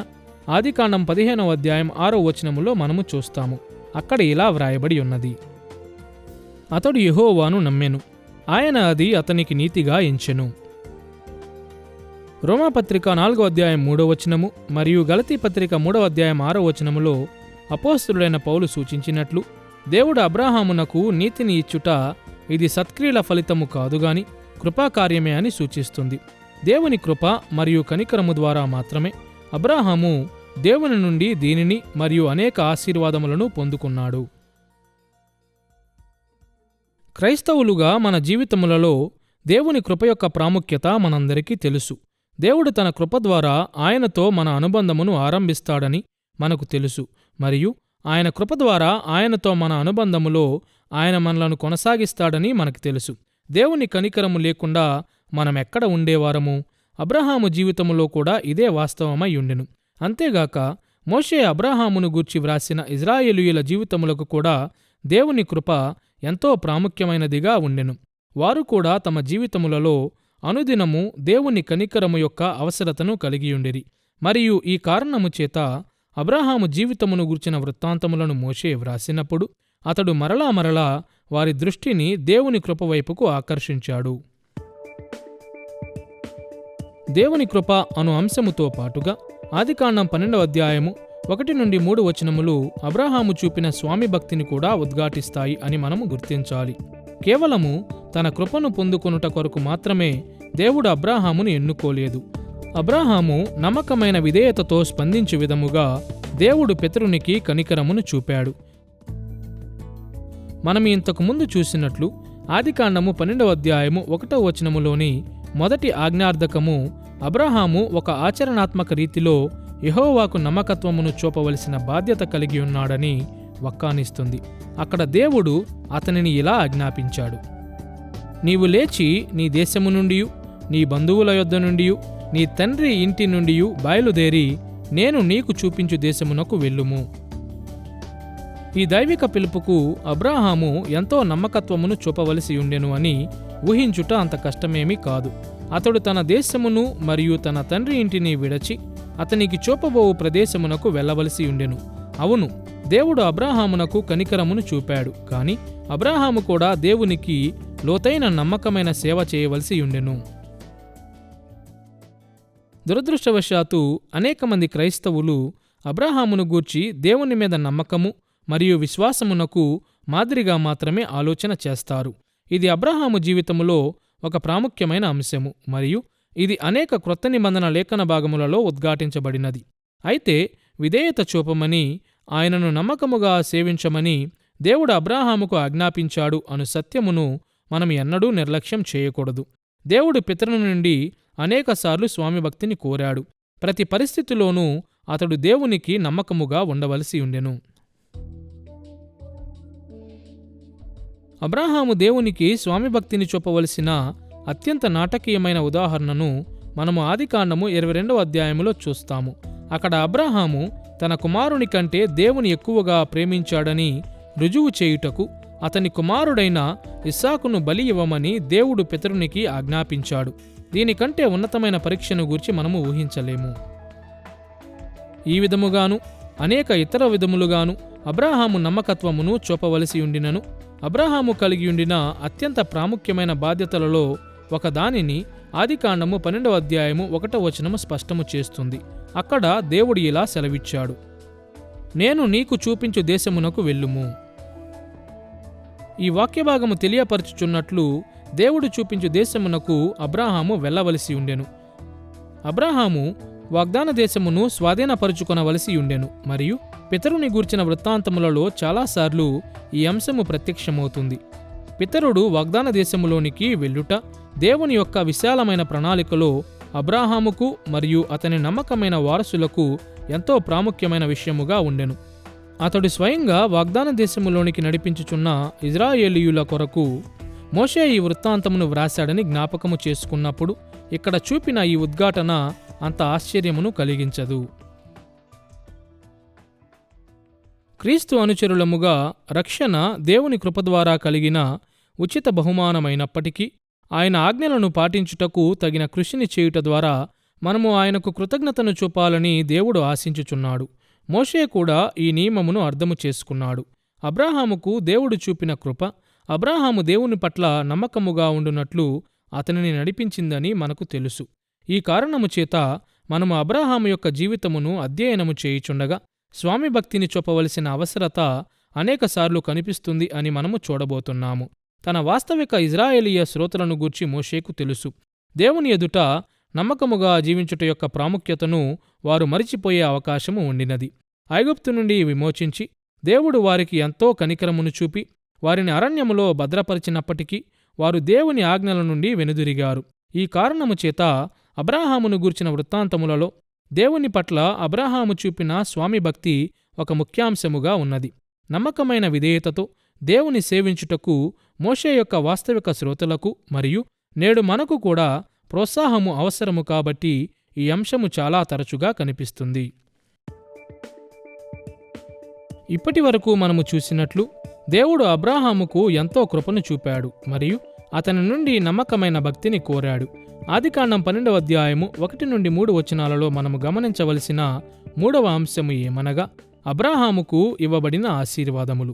ఆదికాండం 15వ అధ్యాయం 6వ వచనములో మనము చూస్తాము. అక్కడ ఇలా వ్రాయబడి ఉన్నది: అతడు యెహోవాను నమ్మెను, ఆయన అది అతనికి నీతిగా ఎంచెను. రోమాపత్రిక 4వ అధ్యాయం 3వ వచనము మరియు గలతీ పత్రిక 3వ అధ్యాయం 6వ వచనములో అపోస్తలుడైన పౌలు సూచించినట్లు దేవుడు అబ్రాహామునకు నీతిని ఇచ్చుట ఇది సత్క్రియల ఫలితము కాదుగాని కృపాకార్యమే అని సూచిస్తుంది. దేవుని కృప మరియు కనికరము ద్వారా మాత్రమే అబ్రాహాము దేవుని నుండి దీనిని మరియు అనేక ఆశీర్వాదములను పొందుకున్నాడు. క్రైస్తవులుగా మన జీవితములలో దేవుని కృప యొక్క ప్రాముఖ్యత మనందరికీ తెలుసు. దేవుడు తన కృప ద్వారా ఆయనతో మన అనుబంధమును ఆరంభిస్తాడని మనకు తెలుసు. మరియు ఆయన కృప ద్వారా ఆయనతో మన అనుబంధములో ఆయన మనలను కొనసాగిస్తాడని మనకు తెలుసు. దేవుని కనికరము లేకుండా మనమెక్కడ ఉండేవారము? అబ్రాహాము జీవితములో కూడా ఇదే వాస్తవమై ఉండెను. అంతేగాక మోషే అబ్రాహామును గూర్చి వ్రాసిన ఇజ్రాయేలీయుల జీవితములకు కూడా దేవుని కృప ఎంతో ప్రాముఖ్యమైనదిగా ఉండెను. వారు కూడా తమ జీవితములలో అనుదినము దేవుని కనికరము యొక్క అవసరతను కలిగియుండిరి. మరియు ఈ కారణము చేత అబ్రాహాము జీవితమును గూర్చిన వృత్తాంతములను మోషే వ్రాసినప్పుడు అతడు మరలా వారి దృష్టిని దేవుని కృప వైపుకు ఆకర్షించాడు. దేవుని కృప అను అంశముతో పాటుగా ఆదికాండం 12వ అధ్యాయము 1-3 వచనములు అబ్రాహాము చూపిన స్వామి భక్తిని కూడా ఉద్ఘాటిస్తాయి అని మనము గుర్తించాలి. కేవలము తన కృపను పొందుకొనుట కొరకు మాత్రమే దేవుడు అబ్రాహామును ఎన్నుకోలేదు. అబ్రాహాము నమ్మకమైన విధేయతతో స్పందించే విధముగా దేవుడు పితరునికి కనికరమును చూపాడు. మనం ఇంతకు ముందు చూసినట్లు ఆదికాండము 12వ అధ్యాయము 1వ వచనములోని మొదటి ఆజ్ఞార్థకము అబ్రాహాము ఒక ఆచరణాత్మక రీతిలో యెహోవాకు నమ్మకత్వమును చూపవలసిన బాధ్యత కలిగి ఉన్నాడని వక్కానిస్తుంది. అక్కడ దేవుడు అతనిని ఇలా ఆజ్ఞాపించాడు: నీవు లేచి నీ దేశము నుండియు నీ బంధువుల యొద్ద నుండియు నీ తండ్రి ఇంటి నుండియు బయలుదేరి నేను నీకు చూపించు దేశమునకు వెళ్ళుము. ఈ దైవిక పిలుపుకు అబ్రాహాము ఎంతో నమ్మకత్వమును చూపవలసి ఉండెను అని ఊహించుట అంత కష్టమేమీ కాదు. అతడు తన దేశమును మరియు తన తండ్రి ఇంటిని విడచి అతనికి చూపబోవు ప్రదేశమునకు వెళ్ళవలసి ఉండెను. అవును, దేవుడు అబ్రాహామునకు కనికరమును చూపాడు. కాని అబ్రాహాము కూడా దేవునికి లోతైన నమ్మకమైన సేవ చేయవలసి ఉండెను. దురదృష్టవశాత్తు అనేక మంది క్రైస్తవులు అబ్రాహామును గూర్చి దేవుని మీద నమ్మకము మరియు విశ్వాసమునకు మాదిరిగా మాత్రమే ఆలోచన చేస్తారు. ఇది అబ్రాహాము జీవితములో ఒక ప్రాముఖ్యమైన అంశము మరియు ఇది అనేక క్రొత్త నిబంధన లేఖన భాగములలో ఉద్ఘాటించబడినది. అయితే విధేయత చూపమని, ఆయనను నమ్మకముగా సేవించమని దేవుడు అబ్రాహాముకు ఆజ్ఞాపించాడు అను సత్యమును మనం ఎన్నడూ నిర్లక్ష్యం చేయకూడదు. దేవుడు పితరుల నుండి అనేకసార్లు స్వామి భక్తిని కోరాడు. ప్రతి పరిస్థితిలోనూ అతడు దేవునికి నమ్మకముగా ఉండవలసి ఉండెను. అబ్రాహాము దేవునికి స్వామి భక్తిని చూపవలసిన అత్యంత నాటకీయమైన ఉదాహరణను మనము ఆదికాండము 22వ అధ్యాయములో చూస్తాము. అక్కడ అబ్రాహాము తన కుమారుని కంటే దేవుని ఎక్కువగా ప్రేమించాడని రుజువు చేయుటకు అతని కుమారుడైన ఇస్సాకును బలి ఇవ్వమని దేవుడు పితరునికి ఆజ్ఞాపించాడు. దీనికంటే ఉన్నతమైన పరీక్షను గూర్చి మనము ఊహించలేము. ఈ విధముగాను అనేక ఇతర విధములుగాను అబ్రాహాము నమ్మకత్వమును చూపవలసి ఉండినను అబ్రాహాము కలిగియుండిన అత్యంత ప్రాముఖ్యమైన బాధ్యతలలో ఒకదానిని ఆదికాండము 12వ అధ్యాయము 1వ వచనము స్పష్టము చేస్తుంది. అక్కడ దేవుడు ఇలా సెలవిచ్చాడు: నేను నీకు చూపించు దేశమునకు వెళ్ళుము. ఈ వాక్యభాగము తెలియపరచుచున్నట్లు దేవుడు చూపించు దేశమునకు అబ్రాహాము వెళ్ళవలసి ఉండెను. అబ్రాహాము వాగ్దాన దేశమును స్వాధీనపరుచుకొనవలసి ఉండెను మరియు పితరుని గూర్చిన వృత్తాంతములలో చాలాసార్లు ఈ అంశము ప్రత్యక్షమవుతుంది. పితరుడు వాగ్దాన దేశములోనికి వెళ్ళుట దేవుని యొక్క విశాలమైన ప్రణాళికలో అబ్రాహాముకు మరియు అతని నమ్మకమైన వారసులకు ఎంతో ప్రాముఖ్యమైన విషయముగా ఉండెను. అతడు స్వయంగా వాగ్దాన దేశములోనికి నడిపించుచున్న ఇజ్రాయేలీయుల కొరకు మోషే ఈ వృత్తాంతమును వ్రాశాడని జ్ఞాపకము చేసుకున్నప్పుడు ఇక్కడ చూపిన ఈ ఉద్ఘాటన అంత ఆశ్చర్యమును కలిగించదు. క్రీస్తు అనుచరులముగా రక్షణ దేవుని కృప ద్వారా కలిగిన ఉచిత బహుమానమైనప్పటికీ ఆయన ఆజ్ఞలను పాటించుటకు తగిన కృషిని చేయుట ద్వారా మనము ఆయనకు కృతజ్ఞతను చూపాలని దేవుడు ఆశించుచున్నాడు. మోషే కూడా ఈ నియమమును అర్థము చేసుకున్నాడు. అబ్రాహాముకు దేవుడు చూపిన కృప అబ్రాహాము దేవుని పట్ల నమ్మకముగా ఉండునట్లు అతనిని నడిపించిందని మనకు తెలుసు. ఈ కారణము చేత మనము అబ్రాహాము యొక్క జీవితమును అధ్యయనము చేయుచుండగా స్వామి భక్తిని చూపవలసిన అవసరత అనేకసార్లు కనిపిస్తుంది అని మనము చూడబోతున్నాము. తన వాస్తవిక ఇజ్రాయేలీయ శ్రోతలను గూర్చి మోషేకు తెలుసు. దేవుని ఎదుట నమ్మకముగా జీవించుట యొక్క ప్రాముఖ్యతను వారు మరిచిపోయే అవకాశము ఉండినది. ఐగుప్తు నుండి విమోచించి దేవుడు వారికి ఎంతో కనికరమును చూపి వారిని అరణ్యములో భద్రపరిచినప్పటికీ వారు దేవుని ఆజ్ఞల నుండి వెనుదిరిగారు. ఈ కారణము చేత అబ్రాహామును గూర్చిన వృత్తాంతములలో దేవుని పట్ల అబ్రాహాము చూపిన స్వామి భక్తి ఒక ముఖ్యాంశముగా ఉన్నది. నమ్మకమైన విధేయతతో దేవుని సేవించుటకు మోషే యొక్క వాస్తవిక శ్రోతలకు మరియు నేడు మనకు కూడా ప్రోత్సాహము అవసరము కాబట్టి ఈ అంశము చాలా తరచుగా కనిపిస్తుంది. ఇప్పటి వరకు మనము చూసినట్లు దేవుడు అబ్రాహాముకు ఎంతో కృపను చూపాడు మరియు అతని నుండి నమ్మకమైన భక్తిని కోరాడు. ఆదికాండం 12వ అధ్యాయము 1-3 వచనాలలో మనము గమనించవలసిన 3వ అంశము ఏమనగా అబ్రాహాముకు ఇవ్వబడిన ఆశీర్వాదములు.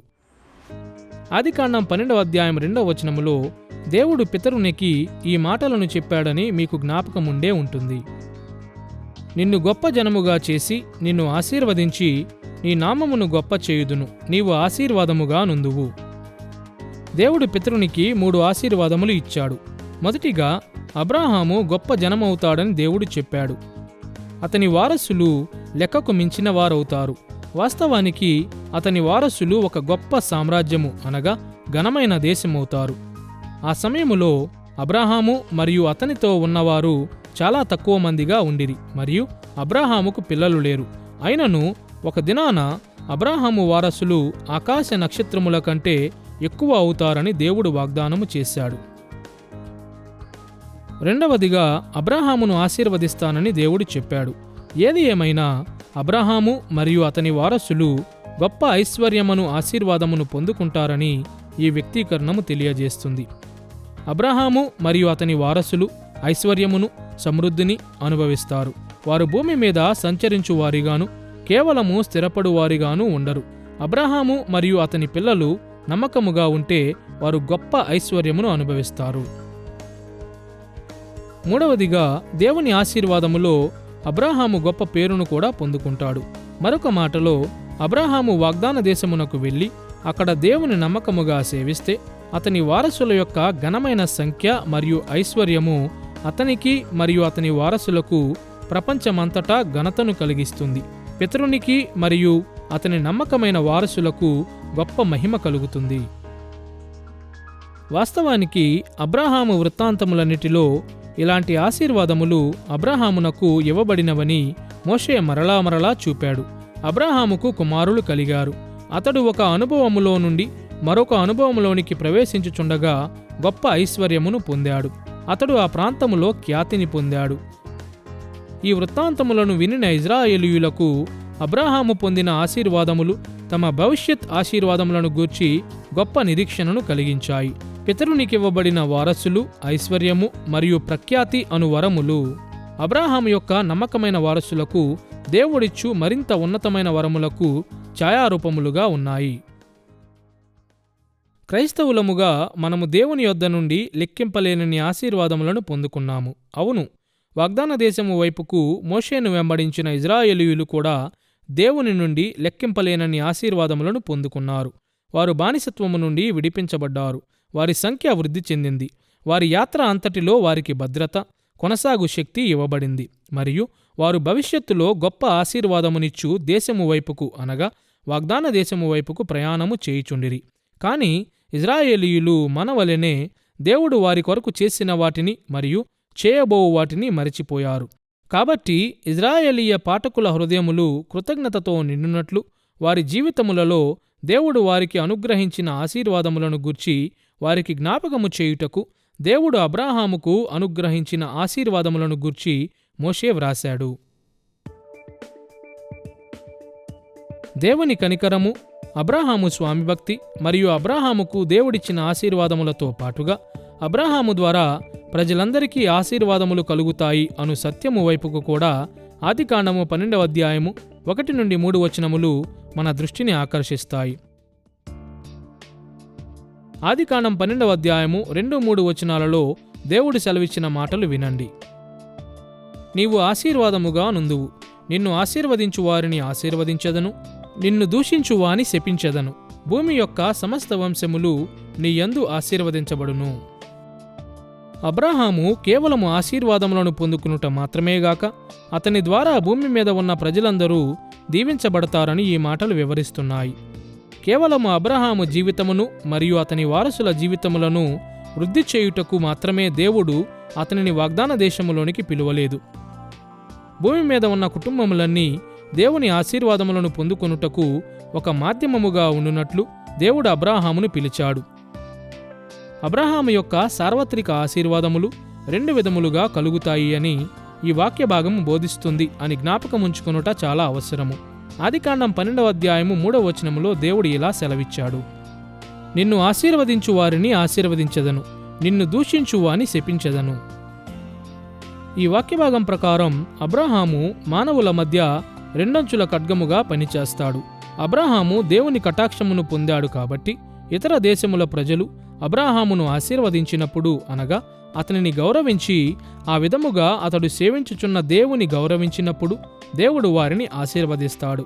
ఆదికాండం 12వ అధ్యాయం 2వ వచనములో దేవుడు పితరునికి ఈ మాటలను చెప్పాడని మీకు జ్ఞాపకం ఉండే ఉంటుంది. నిన్ను గొప్ప జనముగా చేసి నిన్ను ఆశీర్వదించి నీ నామమును గొప్ప చేయుదును, నీవు ఆశీర్వాదముగా నుందువు. దేవుడు పితరునికి 3 ఆశీర్వాదములు ఇచ్చాడు. మొదటిగా అబ్రాహాము గొప్ప జనమవుతాడని దేవుడు చెప్పాడు. అతని వారసులు లెక్కకు మించిన వారవుతారు. వాస్తవానికి అతని వారసులు ఒక గొప్ప సామ్రాజ్యము అనగా ఘనమైన దేశమవుతారు. ఆ సమయములో అబ్రాహాము మరియు అతనితో ఉన్నవారు చాలా తక్కువ మందిగా ఉండిరి మరియు అబ్రాహాముకు పిల్లలు లేరు. అయినను ఒక దినాన అబ్రాహాము వారసులు ఆకాశ నక్షత్రముల కంటే ఎక్కువ అవుతారని దేవుడు వాగ్దానము చేశాడు. రెండవదిగా అబ్రాహామును ఆశీర్వదిస్తానని దేవుడు చెప్పాడు. ఏది ఏమైనా అబ్రాహాము మరియు అతని వారసులు గొప్ప ఐశ్వర్యమును ఆశీర్వాదమును పొందుకుంటారని ఈ వ్యక్తీకరణము తెలియజేస్తుంది. అబ్రాహాము మరియు అతని వారసులు ఐశ్వర్యమును సమృద్ధిని అనుభవిస్తారు. వారు భూమి మీద సంచరించువారిగాను కేవలము స్థిరపడువారిగాను ఉండరు. అబ్రాహాము మరియు అతని పిల్లలు నమ్మకముగా ఉంటే వారు గొప్ప ఐశ్వర్యమును అనుభవిస్తారు. మూడవదిగా దేవుని ఆశీర్వాదములో అబ్రాహాము గొప్ప పేరును కూడా పొందుకుంటాడు. మరొక మాటలో అబ్రాహాము వాగ్దాన దేశమునకు వెళ్ళి అక్కడ దేవుని నమ్మకముగా సేవిస్తే అతని వారసుల యొక్క ఘనమైన సంఖ్య మరియు ఐశ్వర్యము అతనికి మరియు అతని వారసులకు ప్రపంచమంతటా ఘనతను కలిగిస్తుంది. పితరునికి మరియు అతని నమ్మకమైన వారసులకు గొప్ప మహిమ కలుగుతుంది. వాస్తవానికి అబ్రాహాము వృత్తాంతములన్నిటిలో ఇలాంటి ఆశీర్వాదములు అబ్రాహామునకు ఇవ్వబడినవని మోషే మరలా చూపాడు. అబ్రాహాముకు కుమారులు కలిగారు. అతడు ఒక అనుభవములో నుండి మరొక అనుభవములోనికి ప్రవేశించుచుండగా గొప్ప ఐశ్వర్యమును పొందాడు. అతడు ఆ ప్రాంతములో ఖ్యాతిని పొందాడు. ఈ వృత్తాంతములను వినిన ఇజ్రాయేలీయులకు అబ్రాహాము పొందిన ఆశీర్వాదములు తమ భవిష్యత్ ఆశీర్వాదములను గూర్చి గొప్ప నిరీక్షణను కలిగించాయి. పితరునికివ్వబడిన వారసులు, ఐశ్వర్యము మరియు ప్రఖ్యాతి అను వరములు అబ్రాహాము యొక్క నమ్మకమైన వారసులకు దేవుడిచ్చు మరింత ఉన్నతమైన వరములకు ఛాయారూపములుగా ఉన్నాయి. క్రైస్తవులముగా మనము దేవుని యొద్ద నుండి లెక్కింపలేనన్ని ఆశీర్వాదములను పొందుకున్నాము. అవును, వాగ్దాన దేశము వైపుకు మోషేను వెంబడించిన ఇజ్రాయేలీయులు కూడా దేవుని నుండి లెక్కింపలేనన్ని ఆశీర్వాదములను పొందుకున్నారు. వారు బానిసత్వము నుండి విడిపించబడ్డారు. వారి సంఖ్య వృద్ధి చెందింది. వారి యాత్ర అంతటిలో వారికి భద్రత, కొనసాగు శక్తి ఇవ్వబడింది మరియు వారు భవిష్యత్తులో గొప్ప ఆశీర్వాదమునిచ్చు దేశము వైపుకు అనగా వాగ్దాన దేశము వైపుకు ప్రయాణము చేయుచుండిరి. కాని ఇజ్రాయేలీయులు మనవలెనే దేవుడు వారి కొరకు చేసిన వాటిని మరియు చేయబోవు వాటిని మరిచిపోయారు. కాబట్టి ఇజ్రాయేలీయ పాఠకుల హృదయములు కృతజ్ఞతతో నిండునట్లు వారి జీవితములలో దేవుడు వారికి అనుగ్రహించిన ఆశీర్వాదములను గూర్చి వారికి జ్ఞాపకము చేయుటకు దేవుడు అబ్రాహాముకు అనుగ్రహించిన ఆశీర్వాదములను గూర్చి మోషే వ్రాశాడు. దేవుని కనికరము, అబ్రాహాము స్వామిభక్తి మరియు అబ్రాహాముకు దేవుడిచ్చిన ఆశీర్వాదములతో పాటుగా అబ్రాహాము ద్వారా ప్రజలందరికీ ఆశీర్వాదములు కలుగుతాయి అను సత్యము వైపుకు కూడా ఆదికాండము 12వ అధ్యాయము 1 నుండి 3 వచనములు మన దృష్టిని ఆకర్షిస్తాయి. ఆదికాండం 12వ అధ్యాయము 2-3 వచనాలలో దేవుడు సెలవిచ్చిన మాటలు వినండి. నీవు ఆశీర్వాదముగా నుందువు, నిన్ను ఆశీర్వదించు వారిని ఆశీర్వదించెదను, నిన్ను దూషించువాని శపించెదను. భూమి యొక్క సమస్త వంశములు నీ యందు ఆశీర్వదించబడును. అబ్రాహాము కేవలము ఆశీర్వాదములను పొందుకునుట మాత్రమేగాక అతని ద్వారా భూమి మీద ఉన్న ప్రజలందరూ దీవించబడతారని ఈ మాటలు వివరిస్తున్నాయి. కేవలము అబ్రాహాము జీవితమును మరియు అతని వారసుల జీవితములను వృద్ధి చేయుటకు మాత్రమే దేవుడు అతనిని వాగ్దాన దేశములోనికి పిలువలేదు. భూమి మీద ఉన్న కుటుంబములన్నీ దేవుని ఆశీర్వాదములను పొందుకొనుటకు ఒక మాధ్యమముగా ఉండునట్లు దేవుడు అబ్రాహామును పిలిచాడు. అబ్రాహాము యొక్క సార్వత్రిక ఆశీర్వాదములు 2 విధములుగా కలుగుతాయి అని ఈ వాక్య భాగం బోధిస్తుంది అని జ్ఞాపకముంచుకొనుట చాలా అవసరము. ఆదికాండం 12వ అధ్యాయము 3వ వచనములో దేవుడు ఇలా సెలవిచ్చాడు, నిన్ను ఆశీర్వదించు వారిని ఆశీర్వదించెదను, నిన్ను దూషించువాని శపించెదను. ఈ వాక్యభాగం ప్రకారం అబ్రాహాము మానవుల మధ్య రెండంచుల ఖడ్గముగా పనిచేస్తాడు. అబ్రాహాము దేవుని కటాక్షమును పొందాడు కాబట్టి ఇతర దేశముల ప్రజలు అబ్రాహామును ఆశీర్వదించినప్పుడు, అనగా అతనిని గౌరవించి ఆ విధముగా అతడు సేవించుచున్న దేవుని గౌరవించినప్పుడు దేవుడు వారిని ఆశీర్వదిస్తాడు.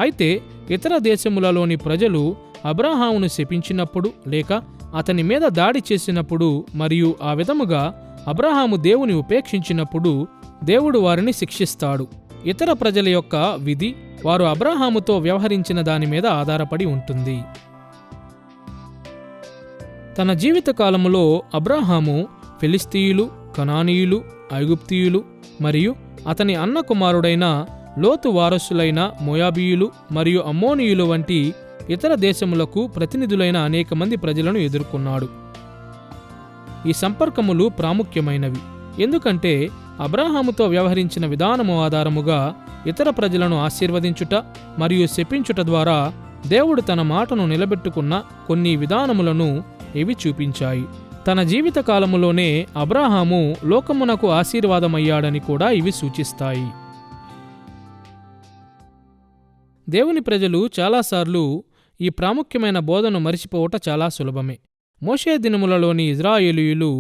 అయితే ఇతర దేశములలోని ప్రజలు అబ్రాహామును శపించినప్పుడు లేక అతని మీద దాడి చేసినప్పుడు మరియు ఆ విధముగా అబ్రాహాము దేవుని ఉపేక్షించినప్పుడు దేవుడు వారిని శిక్షిస్తాడు. ఇతర ప్రజల యొక్క విధి వారు అబ్రాహాముతో వ్యవహరించిన దాని మీద ఆధారపడి ఉంటుంది. తన జీవితకాలములో అబ్రాహాము ఫిలిస్తీయులు, కనానీయులు, ఐగుప్తీయులు మరియు అతని అన్న కుమారుడైన లోతు వారసులైన మోయాబీయులు మరియు అమ్మోనీయులు వంటి ఇతర దేశములకు ప్రతినిధులైన అనేక మంది ప్రజలను ఎదుర్కొన్నాడు. ఈ సంపర్కములు ప్రాముఖ్యమైనవి, ఎందుకంటే అబ్రాహాముతో వ్యవహరించిన విధానము ఆధారముగా ఇతర ప్రజలను ఆశీర్వదించుట మరియు శపించుట ద్వారా దేవుడు తన మాటను నిలబెట్టుకున్న కొన్ని విధానములను ఇవి చూపించాయి. తన జీవితకాలములోనే అబ్రాహాము లోకమునకు ఆశీర్వాదమయ్యాడని కూడా ఇవి సూచిస్తాయి. దేవుని ప్రజలు చాలాసార్లు ఈ ప్రాముఖ్యమైన బోధను మరిచిపోవట చాలా సులభమే. మోషే దినములలోని ఇజ్రాయేలీయులు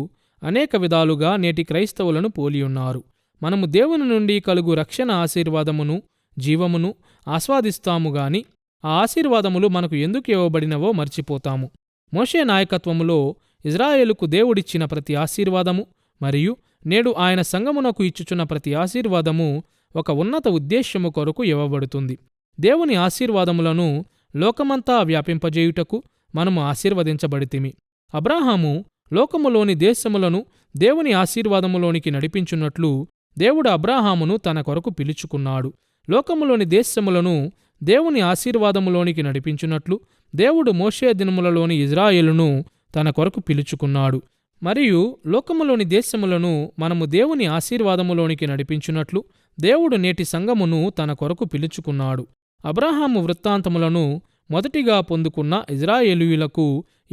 అనేక విధాలుగా నేటి క్రైస్తవులను పోలియున్నారు. మనము దేవుని నుండి కలుగు రక్షణ ఆశీర్వాదమును, జీవమును ఆస్వాదిస్తాము గాని ఆ ఆశీర్వాదములు మనకు ఎందుకు ఇవ్వబడినవో మర్చిపోతాము. మోషే నాయకత్వములో ఇజ్రాయేలుకు దేవుడిచ్చిన ప్రతి ఆశీర్వాదము మరియు నేడు ఆయన సంఘమునకు ఇచ్చుచున్న ప్రతి ఆశీర్వాదము ఒక ఉన్నత ఉద్దేశ్యము కొరకు ఇవ్వబడుతుంది. దేవుని ఆశీర్వాదములను లోకమంతా వ్యాపింపజేయుటకు మనము ఆశీర్వదించబడితిమి. అబ్రాహాము లోకములోని దేశములను దేవుని ఆశీర్వాదములోనికి నడిపించున్నట్లు దేవుడు అబ్రాహామును తన కొరకు పిలుచుకున్నాడు. లోకములోని దేశములను దేవుని ఆశీర్వాదములోనికి నడిపించున్నట్లు దేవుడు మోషే దినములలోని ఇజ్రాయేలును తన కొరకు పిలుచుకున్నాడు. మరియు లోకములోని దేశములను మనము దేవుని ఆశీర్వాదములోనికి నడిపించున్నట్లు దేవుడు నేటి సంఘమును తన కొరకు పిలుచుకున్నాడు. అబ్రాహాము వృత్తాంతములను మొదటిగా పొందుకున్న ఇజ్రాయేలీయులకు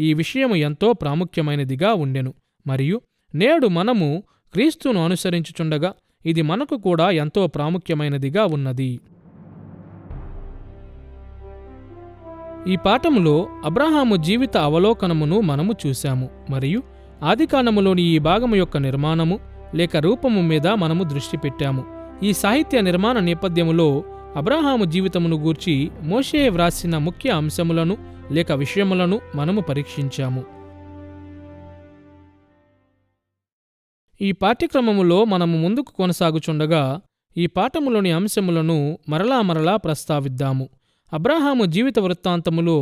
ఈ విషయము ఎంతో ప్రాముఖ్యమైనదిగా ఉండెను. మరియు నేడు మనము క్రీస్తును అనుసరించుచుండగా ఇది మనకు కూడా ఎంతో ప్రాముఖ్యమైనదిగా ఉన్నది. ఈ పాఠములో అబ్రాహాము జీవిత అవలోకనమును మనము చూశాము మరియు ఆదికాండములోని ఈ భాగము యొక్క నిర్మాణము లేక రూపము మీద మనము దృష్టి పెట్టాము. ఈ సాహిత్య నిర్మాణ నేపథ్యములో అబ్రాహాము జీవితమును గూర్చి మోషే వ్రాసిన ముఖ్య అంశములను లేక విషయములను మనము పరీక్షించాము. ఈ పాఠ్యక్రమములో మనము ముందుకు కొనసాగుచుండగా ఈ పాఠములోని అంశములను మరలా ప్రస్తావిద్దాము. అబ్రాహాము జీవిత వృత్తాంతములో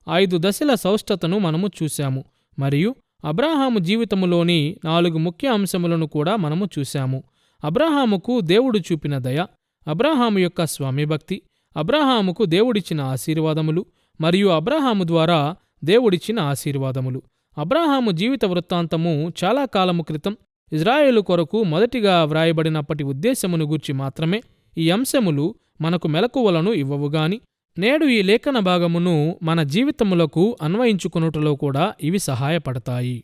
5 దశల సౌష్టతను మనము చూశాము మరియు అబ్రాహాము జీవితములోని 4 ముఖ్య అంశములను కూడా మనము చూశాము. అబ్రాహాముకు దేవుడు చూపిన దయ, అబ్రాహాము యొక్క స్వామిభక్తి, అబ్రాహాముకు దేవుడిచ్చిన ఆశీర్వాదములు మరియు అబ్రాహాము ద్వారా దేవుడిచ్చిన ఆశీర్వాదములు. అబ్రాహాము జీవిత వృత్తాంతము చాలా కాలము క్రితం ఇజ్రాయేలు కొరకు మొదటిగా వ్రాయబడినప్పటి ఉద్దేశమును గూర్చి మాత్రమే ఈ అంశములు మనకు మెలకువలను ఇవ్వవుగాని నేడు ఈ లేఖన భాగమును మన జీవితములకు అన్వయించుకొనుటలో కూడా ఇవి సహాయపడతాయి.